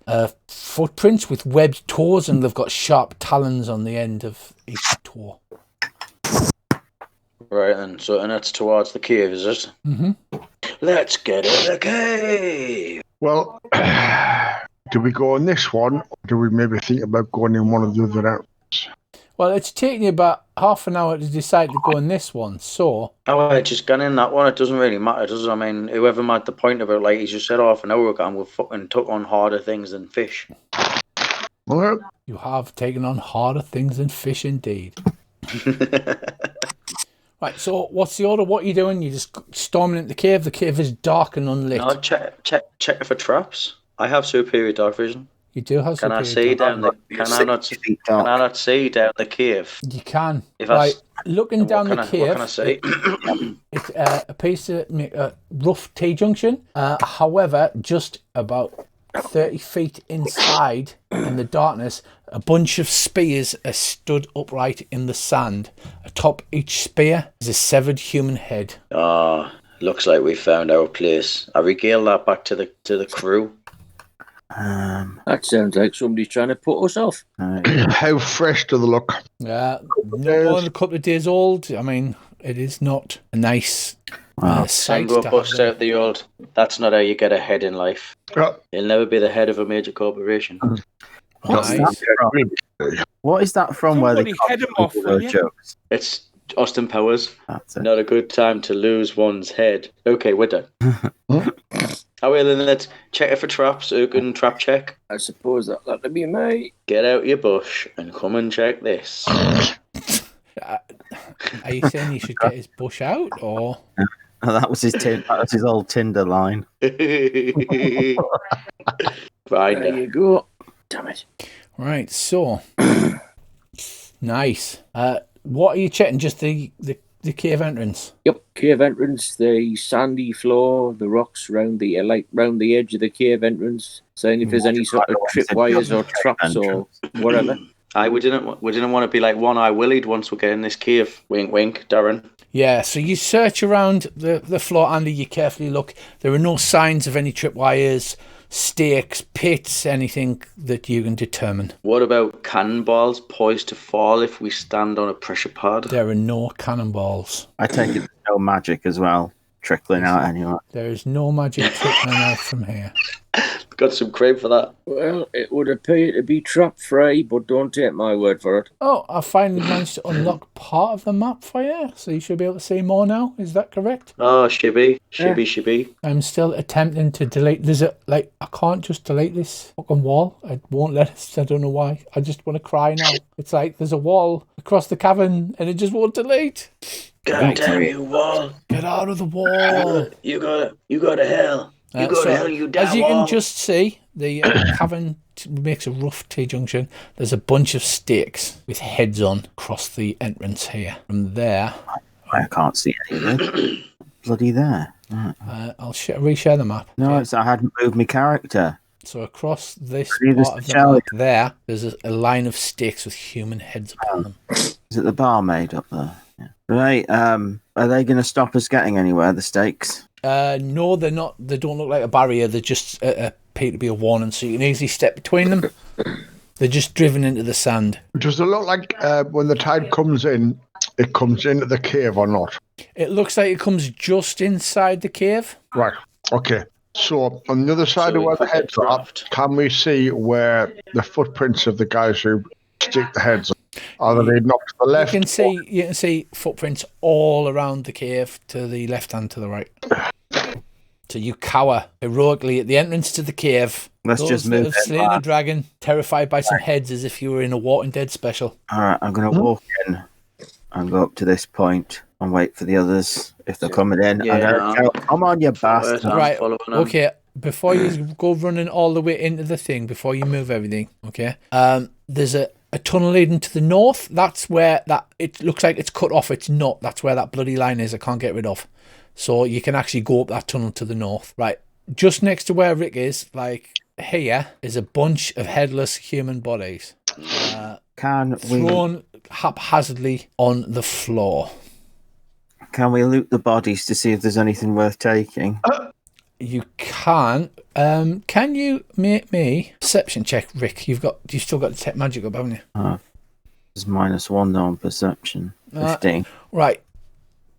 footprints with webbed toes, and they've got sharp talons on the end of each toe. Right, and that's towards the cave, is it? Mm-hmm. Let's get in the cave. Well, do we go on this one, or do we maybe think about going in one of the other outlets? Well, it's taking you about half an hour to decide to go in this one, so... Oh, I just gone in that one. It doesn't really matter, does it? I mean, whoever made the point about, like, he just said half an hour ago, and we've fucking took on harder things than fish. Well, you have taken on harder things than fish, indeed. Right, so what's the order? What are you doing? You're just storming into the cave. The cave is dark and unlit. No, check for traps. I have superior dark vision. You do have Can I see down the? Can I not see down the cave? You can. If right, looking down the cave. What can I see? It appears to make a rough T-junction. However, just about 30 feet inside, in the darkness, a bunch of spears are stood upright in the sand. Atop each spear is a severed human head. Looks like we found our place. I regale that back to the crew. That sounds like somebody's trying to put us off. How fresh do they look? Not more than a couple of days old. I mean, it is not a nice sight Go to bust have. out the old. That's not how you get ahead in life. Oh. You'll never be the head of a major corporation. Nice. What is that from? Where they Somebody head him off, will you? jokes? It's Austin Powers. That's it. Not a good time to lose one's head. Okay, we're done. Oh, well, then let's check it for traps. Who can trap check? I suppose that'll be me. Get out your bush and come and check this. Are you saying you should get his bush out, or? That was his old Tinder line. There Grinder. you go. Damn it. Right, so nice. What are you checking? Just the cave entrance? Yep, cave entrance, the sandy floor, the rocks round the edge of the cave entrance. Saying if there's any sort of tripwires or traps or whatever. We didn't want to be like One Eye Willied once we get in this cave. Wink, wink, Darren. Yeah, so you search around the floor, Andy. You carefully look. There are no signs of any tripwires, stakes, pits, anything that you can determine. What about cannonballs poised to fall if we stand on a pressure pad? There are no cannonballs. I take it there's no magic as well, trickling out anyway. There is no magic trickling out from here. Got some cream for that. Well, it would appear to be trap free, but don't take my word for it. Oh, I finally managed to unlock part of the map for you, so you should be able to see more now. Is that correct? Oh, shibby. I'm still attempting to delete. I can't just delete this fucking wall. It won't let us. I don't know why. I just want to cry now. It's like there's a wall across the cavern and it just won't delete. God damn you, wall. Get out of the wall. You go to hell. You go to hell, you damn As you wall. can just see, the cavern makes a rough T-junction. There's a bunch of stakes with heads on across the entrance here. From there... I can't see anything. Bloody there. Right. I'll reshare the map. No, I hadn't moved my character. So across this See this part of the map there's a line of stakes with human heads upon them. Is it the barmaid up there? Yeah. Right. Are they going to stop us getting anywhere, the stakes? No, they're not. They don't look like a barrier. They just appear to be a warning, so you can easily step between them. They're just driven into the sand. Does it look like when the tide comes in, it comes into the cave or not? It looks like it comes just inside the cave. Right. Okay. So on the other side of where the heads are, can we see where the footprints of the guys who stick the heads are? Are they leading up to the left? You can see footprints all around the cave, to the left and to the right. So you cower heroically at the entrance to the cave. Let's just move. Slaying a dragon, terrified by some heads, as if you were in a Walking Dead special. All right, I'm going to walk in and go up to this point and wait for the others if they're coming in. Yeah, I'm on your bastard. Right, okay. Before you go running all the way into the thing, before you move everything, okay, there's a tunnel leading to the north. That's where it looks like it's cut off. It's not. That's where that bloody line is I can't get rid of. So you can actually go up that tunnel to the north. Right, just next to where Rick is, like here, is a bunch of headless human bodies. Thrown haphazardly on the floor. Can we loot the bodies to see if there's anything worth taking? You can. Can you make me perception check, Rick? You've still got detect magic up, haven't you? It's -1 though on perception. 15. Right.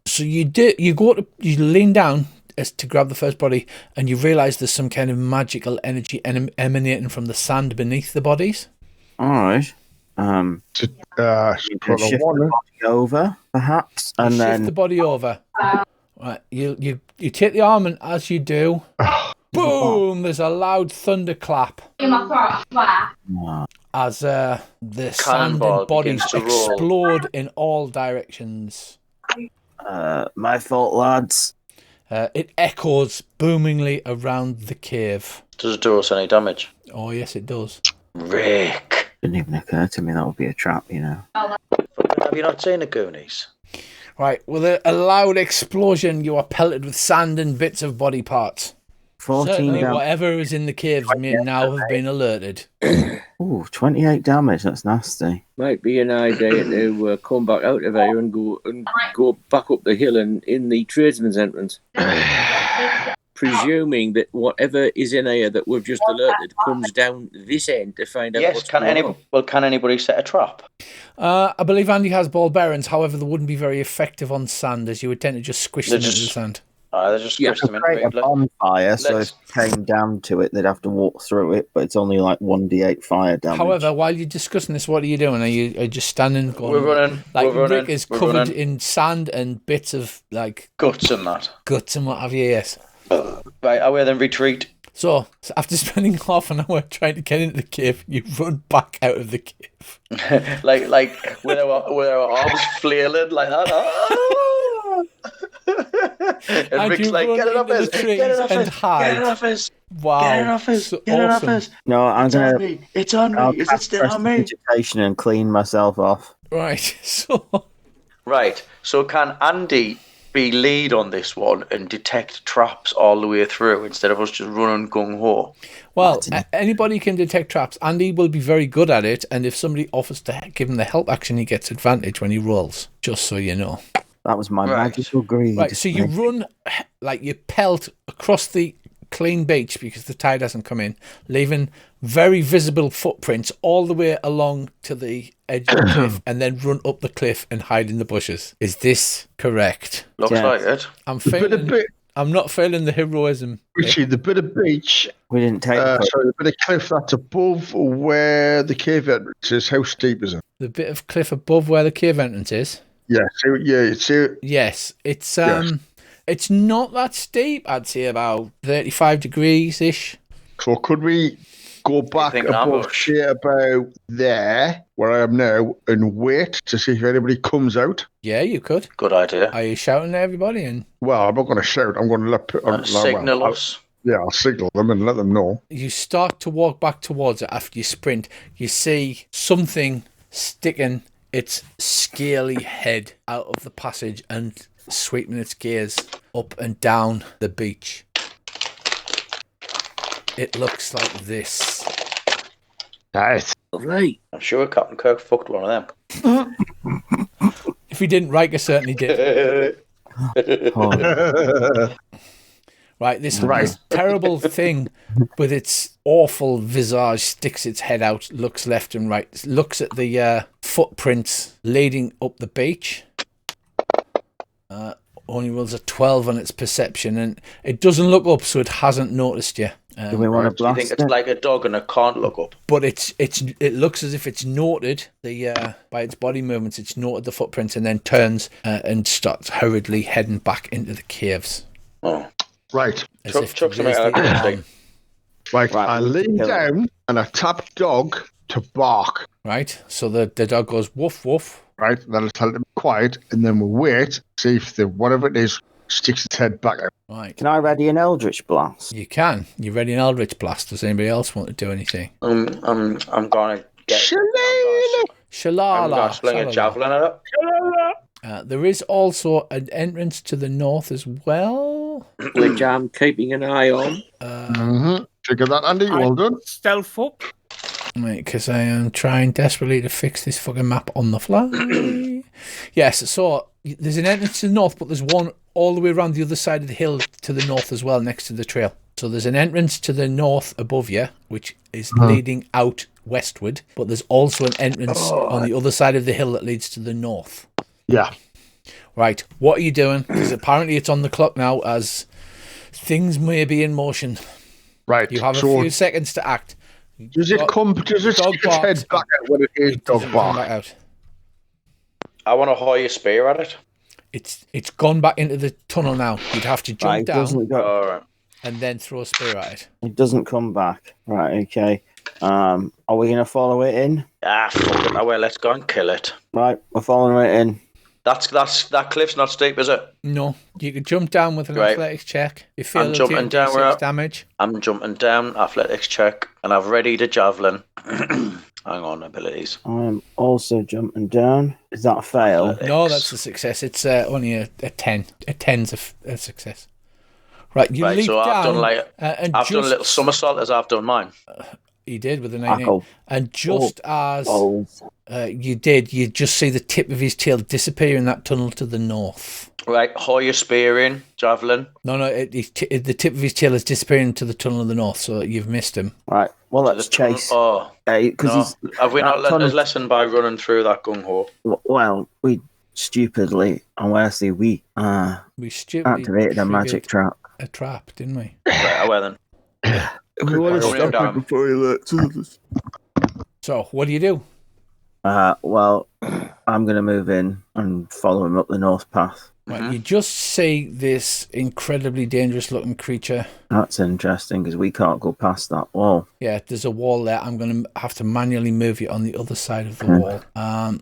So you lean down to grab the first body, and you realise there's some kind of magical energy emanating from the sand beneath the bodies. All right. Shift the body over, perhaps, and then shift the body over. Right, you take the arm, and as you do, boom! There's a loud thunderclap as the sand and bodies explode in all directions. My fault, lads. It echoes boomingly around the cave. Does it do us any damage? Oh yes, it does. Rick. Didn't even occur to me that would be a trap, you know. Have you not seen the Goonies? Right, with a loud explosion, you are pelted with sand and bits of body parts. 14 Certainly, damage. whatever is in the caves may now have been alerted. Ooh, 28 damage. That's nasty. Might be an idea to come back out of here and go back up the hill and in the tradesman's entrance. Presuming that whatever is in here that we've just alerted comes down this end to find out what's going on. Can anybody set a trap? I believe Andy has ball bearings, however, they wouldn't be very effective on sand, as you would tend to just squish them into the sand. They just squish them create a bonfire, so if it came down to it, they'd have to walk through it, but it's only like 1d8 fire damage. However, while you're discussing this, what are you doing? Are you just standing going... We're running. Rick is covered in sand and bits of, like... Guts and that. Guts and what have you, yes. Right, I will then retreat. So after spending half an hour trying to get into the cave, you run back out of the cave. like with our arms flailing like that. And Rick's like, get it off us, get it off us, get it off us. Wow. Get it off us, get it off us. No, I'm going to... It's on me. Is it still on me? Education and clean myself off. Right, so can Andy be lead on this one and detect traps all the way through instead of us just running gung-ho? Well, anybody can detect traps. Andy will be very good at it, and if somebody offers to give him the help action, he gets advantage when he rolls, just so you know. That was my magical greed. Right, so you run, like you pelt across the clean beach because the tide hasn't come in, leaving very visible footprints all the way along to the edge of the cliff, and then run up the cliff and hide in the bushes. Is this correct? Looks like it. I'm not failing the heroism. Richie, the bit of beach... We didn't take the bit of cliff that's above where the cave entrance is, how steep is it? The bit of cliff above where the cave entrance is? Yeah, Yes, it's not that steep. I'd say about 35 degrees-ish. So could we go back above here about there, where I am now, and wait to see if anybody comes out? Yeah, you could. Good idea. Are you shouting at everybody? Well, I'm not going to shout. I'm going to let signal us. Yeah, I'll signal them and let them know. You start to walk back towards it after you sprint. You see something sticking its scaly head out of the passage and sweeping its gears up and down the beach. It looks like this. Nice. Lovely. I'm sure Captain Kirk fucked one of them. If he didn't, Riker certainly did. Right, this terrible thing with its awful visage sticks its head out, looks left and right, looks at the footprints leading up the beach. Only rolls a 12 on its perception, and it doesn't look up, so it hasn't noticed you. Do we want to Do you blast think it's like a dog and it can't look up? But it looks as if it's noted by its body movements. It's noted the footprints and then turns and starts hurriedly heading back into the caves. Oh, Right. As Chuck if some to raise out the of this arm. thing. Right, Right, I we lean kill it. down and I tap dog to bark. Right, so the dog goes woof woof. Right, then I tell it to be quiet, and then we'll wait, see if the whatever it is sticks its head back out. Right, Can I ready an Eldritch Blast? you can. You're ready an Eldritch Blast. Does anybody else want to do anything? I'm gonna get. I'm Shalala. gonna sling a Shalala. javelin at it. There is also an entrance to the north as well. Which I'm keeping an eye on. Figure that, Andy. Well done. Stealth up. Right, because I am trying desperately to fix this fucking map on the fly. Yes, so there's an entrance to the north, but there's one all the way around the other side of the hill to the north as well, next to the trail. So there's an entrance to the north above you, which is leading out westward, but there's also an entrance on the other side of the hill that leads to the north. Yeah. Right, what are you doing? Because apparently it's on the clock now as things may be in motion. Right. You have a so few seconds to act. does it come? Does it dog stick its head barks. back out when it is It dog doesn't come back bark? out. I want to hoy a spear at it. It's gone back into the tunnel now. You'd have to jump Right, it down doesn't go. All right. and then throw a spear at it. It doesn't come back. Right. Okay. Are we gonna follow it in? Ah, fuck it. Well, let's go and kill it. Right. We're following it in. That cliff's not steep, is it? No, you could jump down with an Right. athletics check. You feel I'm it'll jumping take down where 6 damage. I'm jumping down, athletics check, and I've readied a javelin. Hang on, abilities. I'm also jumping down. Is that a fail? No, that's a success. It's only a 10. A 10's a success. Right, you Right, leap so down. I've done like and I've done a little somersault as I've done mine. You did with a 19. Tackle. And just as Balls. you did, you just see the tip of his tail disappear in that tunnel to the north. Right, hoy a spear in, javelin. No, the tip of his tail is disappearing to the tunnel of the north, so you've missed him. Right. Well, let's The tunnel- chase. Oh, Because no. Have we not that learned tunnel- his lesson by running through that gung ho? Well, we stupidly, and where say we We stupidly activated a magic triggered trap. a trap, didn't we? Right, well then. We want to stop him before he lets us. So, what do you do? Well, I'm going to move in and follow him up the north path. Right, you just see this incredibly dangerous looking creature. That's interesting because we can't go past that wall. Yeah, there's a wall there. I'm going to have to manually move you on the other side of the wall.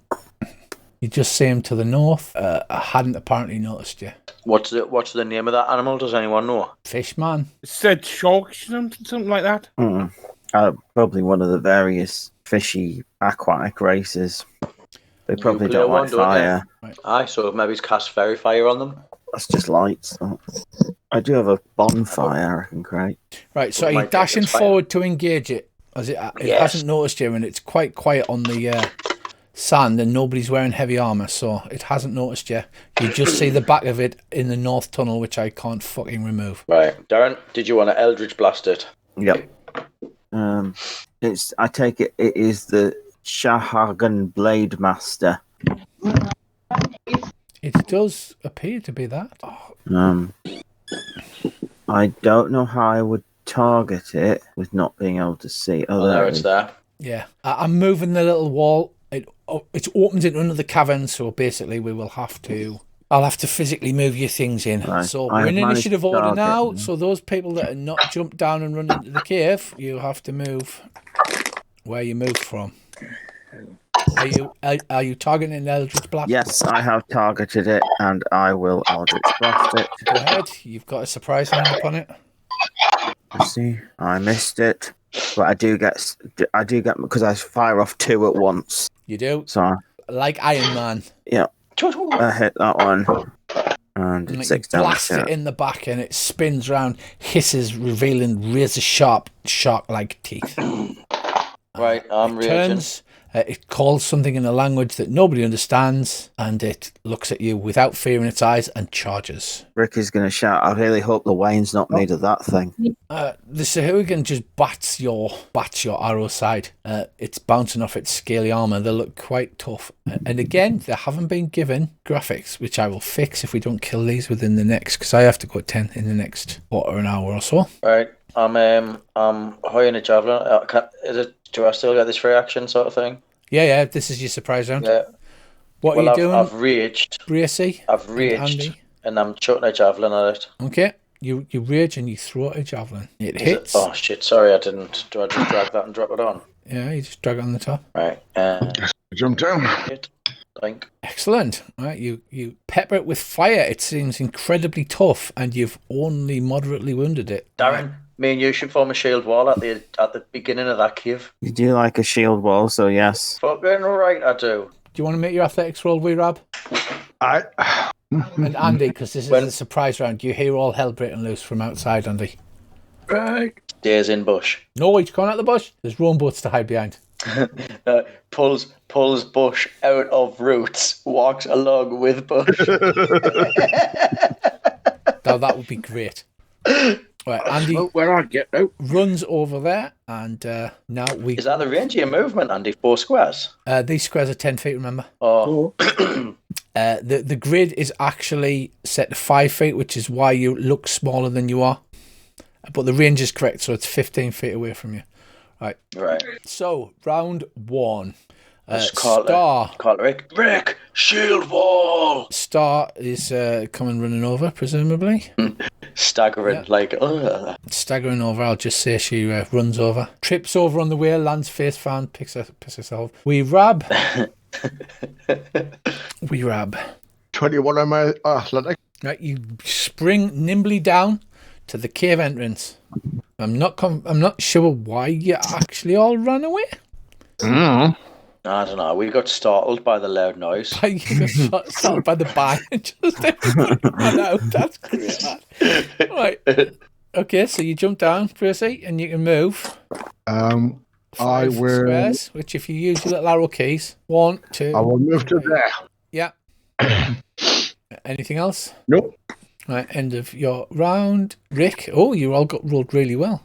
You just see him to the north. I hadn't apparently noticed you. What's the name of that animal? Does anyone know? Fishman. It said shark, something like that. Probably one of the various fishy aquatic races. They probably Nuclear don't like one, don't they? fire. Aye, so maybe he's cast fairy fire on them. That's just lights. I do have a bonfire I can create. Right, so It are you might take dashing its fire. forward to engage it? As it Yes. hasn't noticed you, and it's quite quiet on the sand, and nobody's wearing heavy armour, so it hasn't noticed you. You just see the back of it in the north tunnel, which I can't fucking remove. Right, Darren, did you want to Eldritch blast it? Yep. I take it is the Shahagan Blade Master. It does appear to be that. I don't know how I would target it with not being able to see. Oh, there it's there. Yeah, I'm moving the little wall. It opens into another cavern, so basically I'll have to physically move your things in. Right. So I we're have in managed initiative to order target now. them. So those people that are not jumped down and run into the cave, you have to move where you moved from. Are you targeting an Eldritch Blast? Yes, I have targeted it, and I will Eldritch Blast it. Go ahead. You've got a surprise hand upon it. Let's see. I missed it, but I do get because I fire off 2 at once. You do. So Like Iron Man. yeah, I hit that one, and And it's you 6 damage. blast it in the back and it spins round, hisses, revealing razor-sharp, shark-like teeth. Right, I'm raging. Turns, it calls something in a language that nobody understands, and it looks at you without fear in its eyes and charges. Rick is going to shout, I really hope the wine's not made of that thing. The Sahuagin just bats your arrow side. It's bouncing off its scaly armour. They look quite tough. And again, they haven't been given graphics, which I will fix if we don't kill these within the next, because I have to go 10 in the next quarter an hour or so. Right, I'm hoying a javelin. Do I still get this free action sort of thing? Yeah, this is your surprise round. Yeah. What are you doing? I've raged. Bracy? I've raged, and I'm chucking a javelin at it. Okay. You rage and you throw a javelin. It hits. Oh shit! Sorry, I didn't. Do I just drag that and drop it on? Yeah, you just drag it on the top. Right. Jump down. Hit. Think. Excellent. Right, you pepper it with fire. It seems incredibly tough, and you've only moderately wounded it. Darren, me and you should form a shield wall at the beginning of that cave. You do like a shield wall, so yes. Fucking right, I do. Do you want to make your athletics roll, Rab? And Andy, because this is a surprise round, you hear all hell breaking loose from outside, Andy. Right. Days in bush. No, he's gone out the bush. There's rowboats to hide behind. Pulls bush out of roots, walks along with bush. Now that would be great. Right, Andy Where I get out. runs over there, and now we. Is that the range of your movement, Andy? 4 squares? These squares are 10 feet, remember? Oh. The grid is actually set to 5 feet, which is why you look smaller than you are. But the range is correct, so it's 15 feet away from you. Right. So, round 1. Star. Call it Rick, shield wall. Star is coming running over, presumably. Staggering, Staggering over, I'll just say she runs over. Trips over on the way, lands face down, picks herself. We rab. 21 on my athletic. Right, you spring nimbly down to the cave entrance. I'm not sure why you actually all ran away. I don't know. We got startled by the loud noise. You got startled by the bang and just everybody ran out. That's great, man. Right. Okay, so you jump down, Percy, and you can move. I 5 will. squares, which if you use your little arrow keys, 1, 2. I will move to there. Yeah. Anything else? Nope. Right, end of your round. Rick, you all got rolled really well.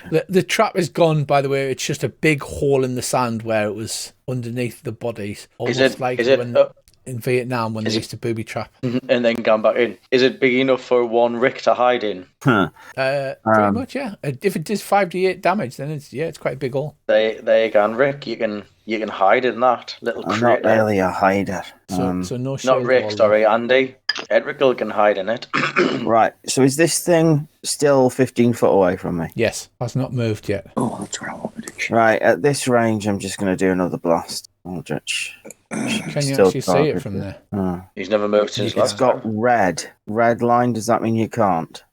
The trap is gone, by the way. It's just a big hole in the sand where it was underneath the bodies. Almost in Vietnam when they used to booby trap. And then come back in. Is it big enough for one Rick to hide in? Pretty much, yeah. If it does 5d8 damage, then it's quite a big hole. There you go, Rick. You can hide in that little I'm crate. not really a hider. So no shield Not Rick, wall, sorry, Andy. Edric can hide in it. Right, so is this thing still 15 foot away from me? Yes, has not moved yet. Oh, that's what I wanted to. Right, at this range, I'm just going to do another blast. Aldrich. Can you actually see it from there? He's never moved since last It's got time. red line. Does that mean you can't?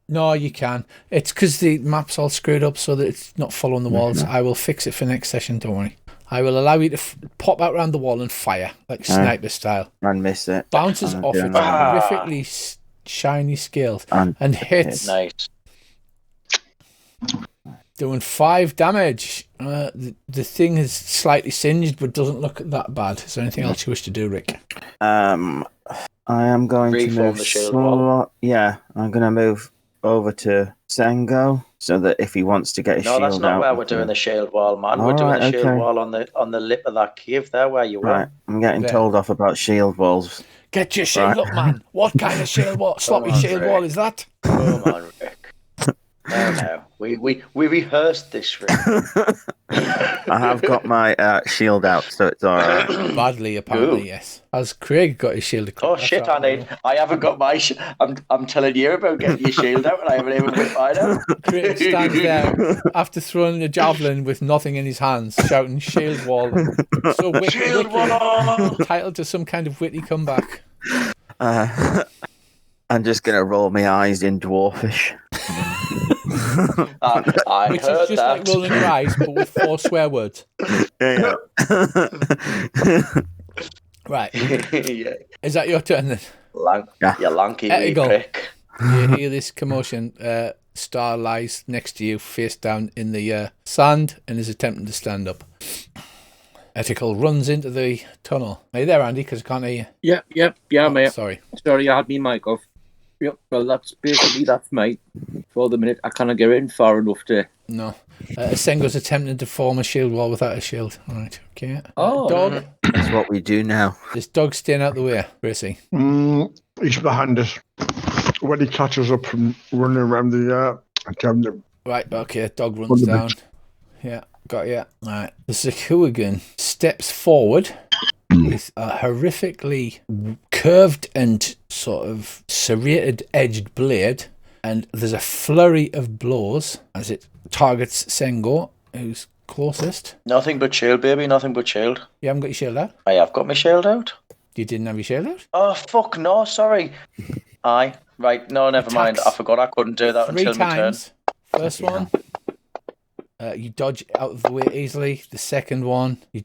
No, you can. It's because the map's all screwed up so that it's not following the walls. I will fix it for next session, don't worry. I will allow you to pop out around the wall and fire, like sniper style. And miss it. Bounces off its horrifically shiny scales and hits. Nice. Doing 5 damage. The thing is slightly singed, but doesn't look that bad. Is there anything else you wish to do, Rick? I am going to Reform move. the shield wall. Yeah, I'm going to move over to Sengo so that if he wants to get his shield out. No, that's not where we're doing the shield wall, man. We're doing the shield wall on the lip of that cave there where you were. Right, I'm getting told off about shield walls. Get your shield up, man. What kind of shield wall? Sloppy shield wall is that? Come on, Rick. No. We rehearsed this, Rick. I have got my shield out, so it's all right. Badly, apparently, yes. Has Craig got his shield equipped? Oh shit, I haven't got my. I'm telling you about getting your shield out, and I haven't even put mine out. Craig stands there after throwing a javelin with nothing in his hands, shouting "Shield wall!" So witty, Shield wall! Titled to some kind of witty comeback. I'm just gonna roll my eyes in dwarfish. I Which heard is just that. like rolling your eyes, but with 4 swear words. Yeah. Right. Yeah. Is that your turn then? You lanky wee Ethical. prick. You hear this commotion. Star lies next to you, face down in the sand, and is attempting to stand up. Ethical runs into the tunnel. Are you there, Andy? Because I can't hear you. Yeah, Oh, mate. sorry. Sorry, I had me mic off. Yep, well, that's mate. For the minute, I can't get in far enough to... No. Sengo's attempting to form a shield wall without a shield. All right, okay. Oh. Dog. That's what we do now. This dog staying out the way, Gracie. He's behind us. When he catches up and running around the cabinet. Right, okay, dog runs down. Yeah, got you. Right, the Zakugan steps forward with a horrifically curved and sort of serrated edged blade, and there's a flurry of blows as it targets Sengo, who's closest. Nothing but shield, baby. Nothing but shield. You haven't got your shield out? I have got my shield out. You didn't have your shield out? Oh, fuck no, sorry. Aye. Right, no, never mind. I forgot I couldn't do that 3 until my turn. times. First one, you dodge out of the way easily. The second one, you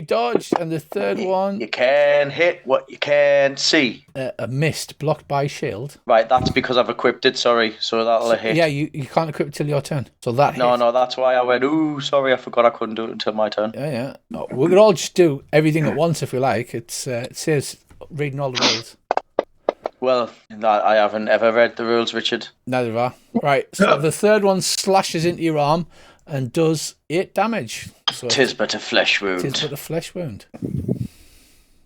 dodge. And the third one... You can hit what you can see. A missed, blocked by shield. Right, that's because I've equipped it, sorry. So that'll hit. Yeah, you can't equip it till your turn. So that hit. No, that's why I went, ooh, sorry, I forgot I couldn't do it until my turn. Yeah. Oh, we could all just do everything at once if we like. It saves reading all the rules. Well, I haven't ever read the rules, Richard. Neither have I. Right, so the third one slashes into your arm and does 8 damage. So Tis but a flesh wound. Tis but a flesh wound.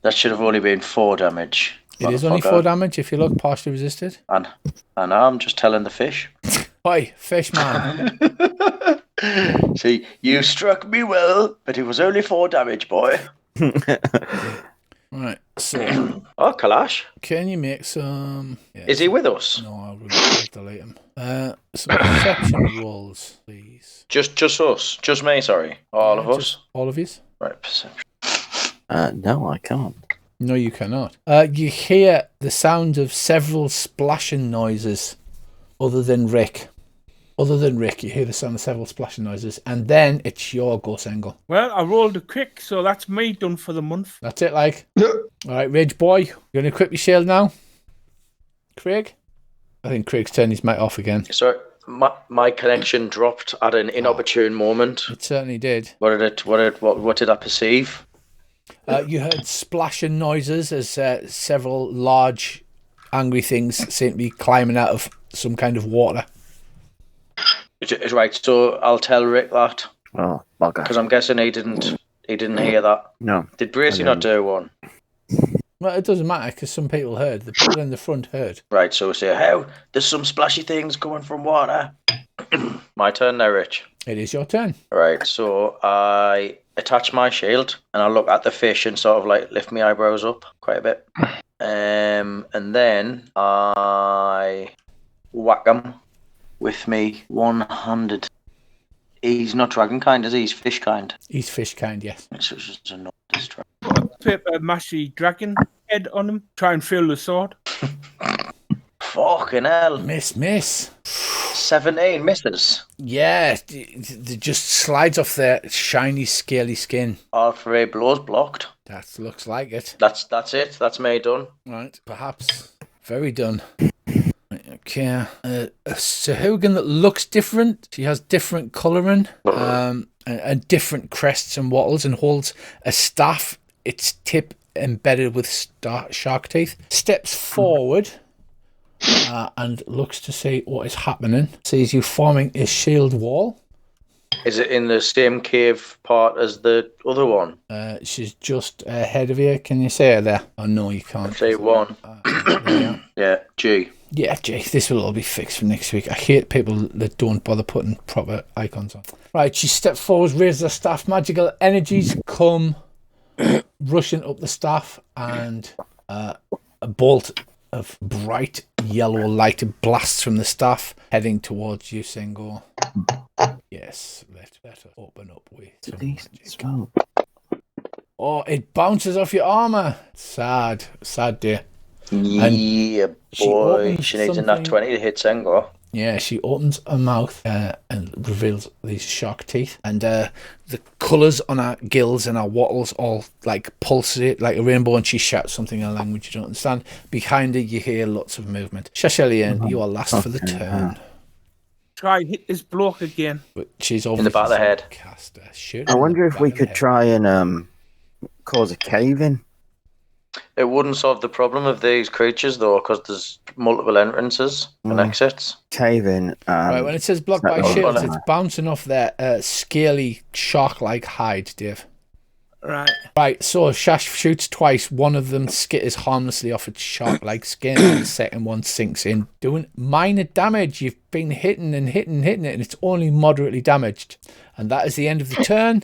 That should have only been 4 damage. It is only 4 damage if you look partially resisted. And I'm just telling the fish. Oi, fish man. See, you struck me well, but it was only 4 damage, boy. Right, so... Oh, Kalash. Can you make some... Yeah, is he with us? No, I'll delete him. Some perception rolls, please. Just us. Just me, sorry. All of us? All of yous? Right, perception. No, I can't. No, you cannot. You hear the sound of several splashing noises other than Rick. Other than Rick, you hear the sound of several splashing noises, and then it's your go, Sengo. Well, I rolled a quick, so that's me done for the month. That's it, like. All right, Rage Boy, you going to equip your shield now? Craig? I think Craig's turned his mic off again. Sorry, my connection dropped at an inopportune moment. It certainly did. What did I perceive? You heard splashing noises as several large, angry things seem to be climbing out of some kind of water. Right, so I'll tell Rick that. Oh, bugger. Because I'm guessing he didn't hear that. No. Did Bracey not do one? Well, it doesn't matter because some people heard. The people in the front heard. Right, so we say, how? There's some splashy things coming from water. My turn now, Rich. It is your turn. Right, so I attach my shield and I look at the fish and sort of like lift my eyebrows up quite a bit. And then I whack him with me one-handed. He's not dragon kind, is he? He's fish kind. He's fish kind, yes. So it's just a no distract. Paper mashy dragon head on him. Try and feel the sword. Fucking hell. Miss. 17 misses. Yeah, it just slides off their shiny, scaly skin. All 3 blows blocked. That looks like it. That's it. That's me done. Right, perhaps. Very done. Okay. A Sahuagin that looks different. She has different colouring and different crests and wattles, and holds a staff, its tip embedded with shark teeth. Steps forward and looks to see what is happening. Sees you forming a shield wall. Is it in the same cave part as the other one? She's just ahead of you. Can you say her there? Oh, no, you can't. Say 1. Yeah, G. Yeah, Jay, this will all be fixed for next week. I hate people that don't bother putting proper icons on. Right, she steps forward, raises her staff. Magical energies come rushing up the staff, and a bolt of bright yellow light blasts from the staff, heading towards you, Sengo. Yes, let's better open up with some magic. Oh, it bounces off your armour. Sad day. Yeah, boy. She needs a nat 20 to hit Sengo. Yeah, she opens her mouth and reveals these shark teeth, and the colours on her gills and her wattles all like pulsate like a rainbow, and she shouts something in a language you don't understand. Behind her, you hear lots of movement. Shashelian, you are last for the turn. Try and hit this bloke again. But she's In the back of the head. Caster. I wonder if we could try and cause a cave in. It wouldn't solve the problem of these creatures, though, because there's multiple entrances and exits. Cave in. Right, when it says blocked by not- shields, it's bouncing off their scaly shark-like hide, Dave. Right. Right, so Shash shoots twice. One of them skitters harmlessly off its shark-like skin, and the second one sinks in, doing minor damage. You've been hitting it, and it's only moderately damaged. And that is the end of the turn.